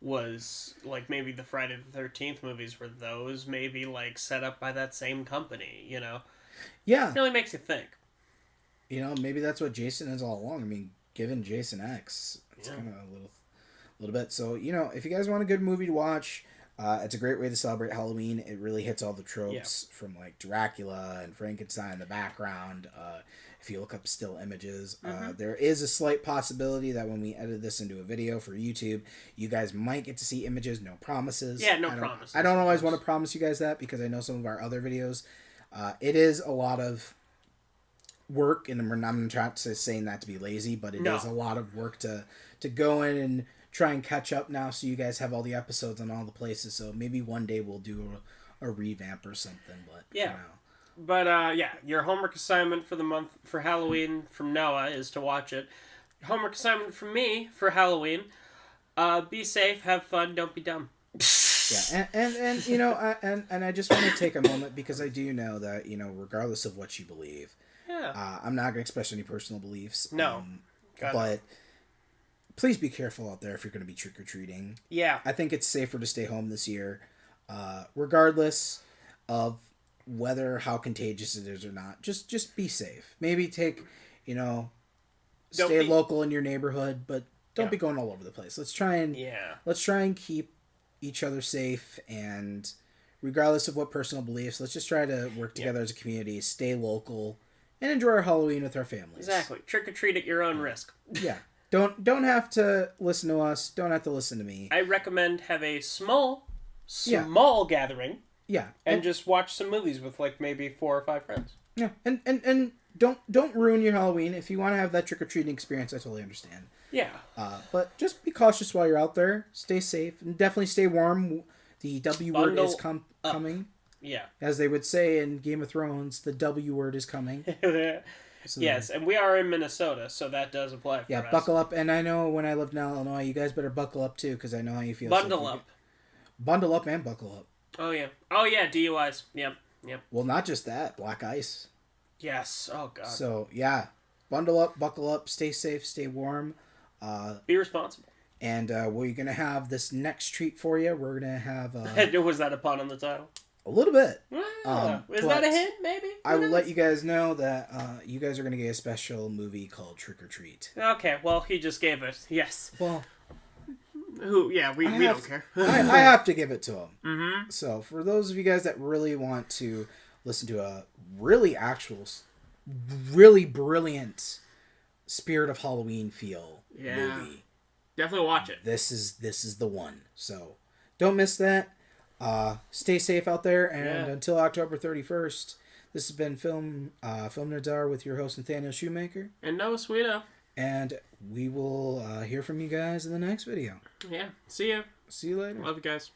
Speaker 2: was, like, maybe the Friday the 13th movies were those maybe, like, set up by that same company,
Speaker 1: Yeah.
Speaker 2: It really makes you think.
Speaker 1: Maybe that's what Jason is all along. I mean, given Jason X, it's kind of a little bit. So, if you guys want a good movie to watch, it's a great way to celebrate Halloween. It really hits all the tropes from, like, Dracula and Frankenstein in the background. If you look up still images, there is a slight possibility that when we edit this into a video for YouTube, you guys might get to see images. No promises.
Speaker 2: Yeah, no promises.
Speaker 1: I don't always want to promise you guys that because I know some of our other videos, it is a lot of work, and I'm not saying that to be lazy, but it is a lot of work to go in and try and catch up now, so you guys have all the episodes on all the places. So maybe one day we'll do a revamp or something. But
Speaker 2: yeah,
Speaker 1: for now.
Speaker 2: But your homework assignment for the month for Halloween from Noah is to watch it. Homework assignment from me for Halloween: be safe, have fun, don't be dumb.
Speaker 1: Yeah, and I just want to take a moment because I do know that regardless of what you believe, I'm not going to express any personal beliefs.
Speaker 2: No,
Speaker 1: but please be careful out there if you're going to be trick or treating.
Speaker 2: Yeah,
Speaker 1: I think it's safer to stay home this year, regardless of how contagious it is or not. Just be safe. Maybe take, stay local in your neighborhood, but don't be going all over the place. Let's try and keep each other safe, and regardless of what personal beliefs, let's just try to work together as a community, stay local, and enjoy our Halloween with our families.
Speaker 2: Exactly. Trick or treat at your own risk.
Speaker 1: Yeah. Don't have to listen to us. Don't have to listen to me.
Speaker 2: I recommend have a small gathering.
Speaker 1: Yeah.
Speaker 2: And just watch some movies with like maybe 4 or 5 friends.
Speaker 1: Yeah. And don't ruin your Halloween. If you want to have that trick or treating experience, I totally understand.
Speaker 2: Yeah.
Speaker 1: But just be cautious while you're out there. Stay safe and definitely stay warm. The W word is coming.
Speaker 2: Yeah.
Speaker 1: As they would say in Game of Thrones, the W word is coming.
Speaker 2: So yes, and we are in Minnesota, so that does apply for us.
Speaker 1: Yeah, buckle up. And I know when I lived in Illinois, you guys better buckle up too, because I know how you feel.
Speaker 2: Bundle up.
Speaker 1: Bundle up and buckle up.
Speaker 2: Oh, yeah. Oh, yeah, DUIs. Yep.
Speaker 1: Well, not just that. Black ice.
Speaker 2: Yes. Oh, God.
Speaker 1: So, yeah. Bundle up, buckle up, stay safe, stay warm.
Speaker 2: Be responsible.
Speaker 1: And we're going to have this next treat for you. We're going to have...
Speaker 2: Was that a pun on the title?
Speaker 1: A little bit.
Speaker 2: Is that a hint, maybe?
Speaker 1: I will let you guys know that you guys are going to get a special movie called Trick or Treat.
Speaker 2: Okay, well, he just gave it. Yes.
Speaker 1: Well...
Speaker 2: We don't care.
Speaker 1: I have to give it to him.
Speaker 2: Mm-hmm.
Speaker 1: So, for those of you guys that really want to listen to a really brilliant Spirit of Halloween feel movie,
Speaker 2: definitely watch it.
Speaker 1: This is the one. So, don't miss that. Stay safe out there, and until October 31st, this has been Film Nerds Hour with your host Nathaniel Shoemaker
Speaker 2: and Noah Sweeto.
Speaker 1: And we will hear from you guys in the next video.
Speaker 2: Yeah. See ya.
Speaker 1: See you later.
Speaker 2: Love you guys.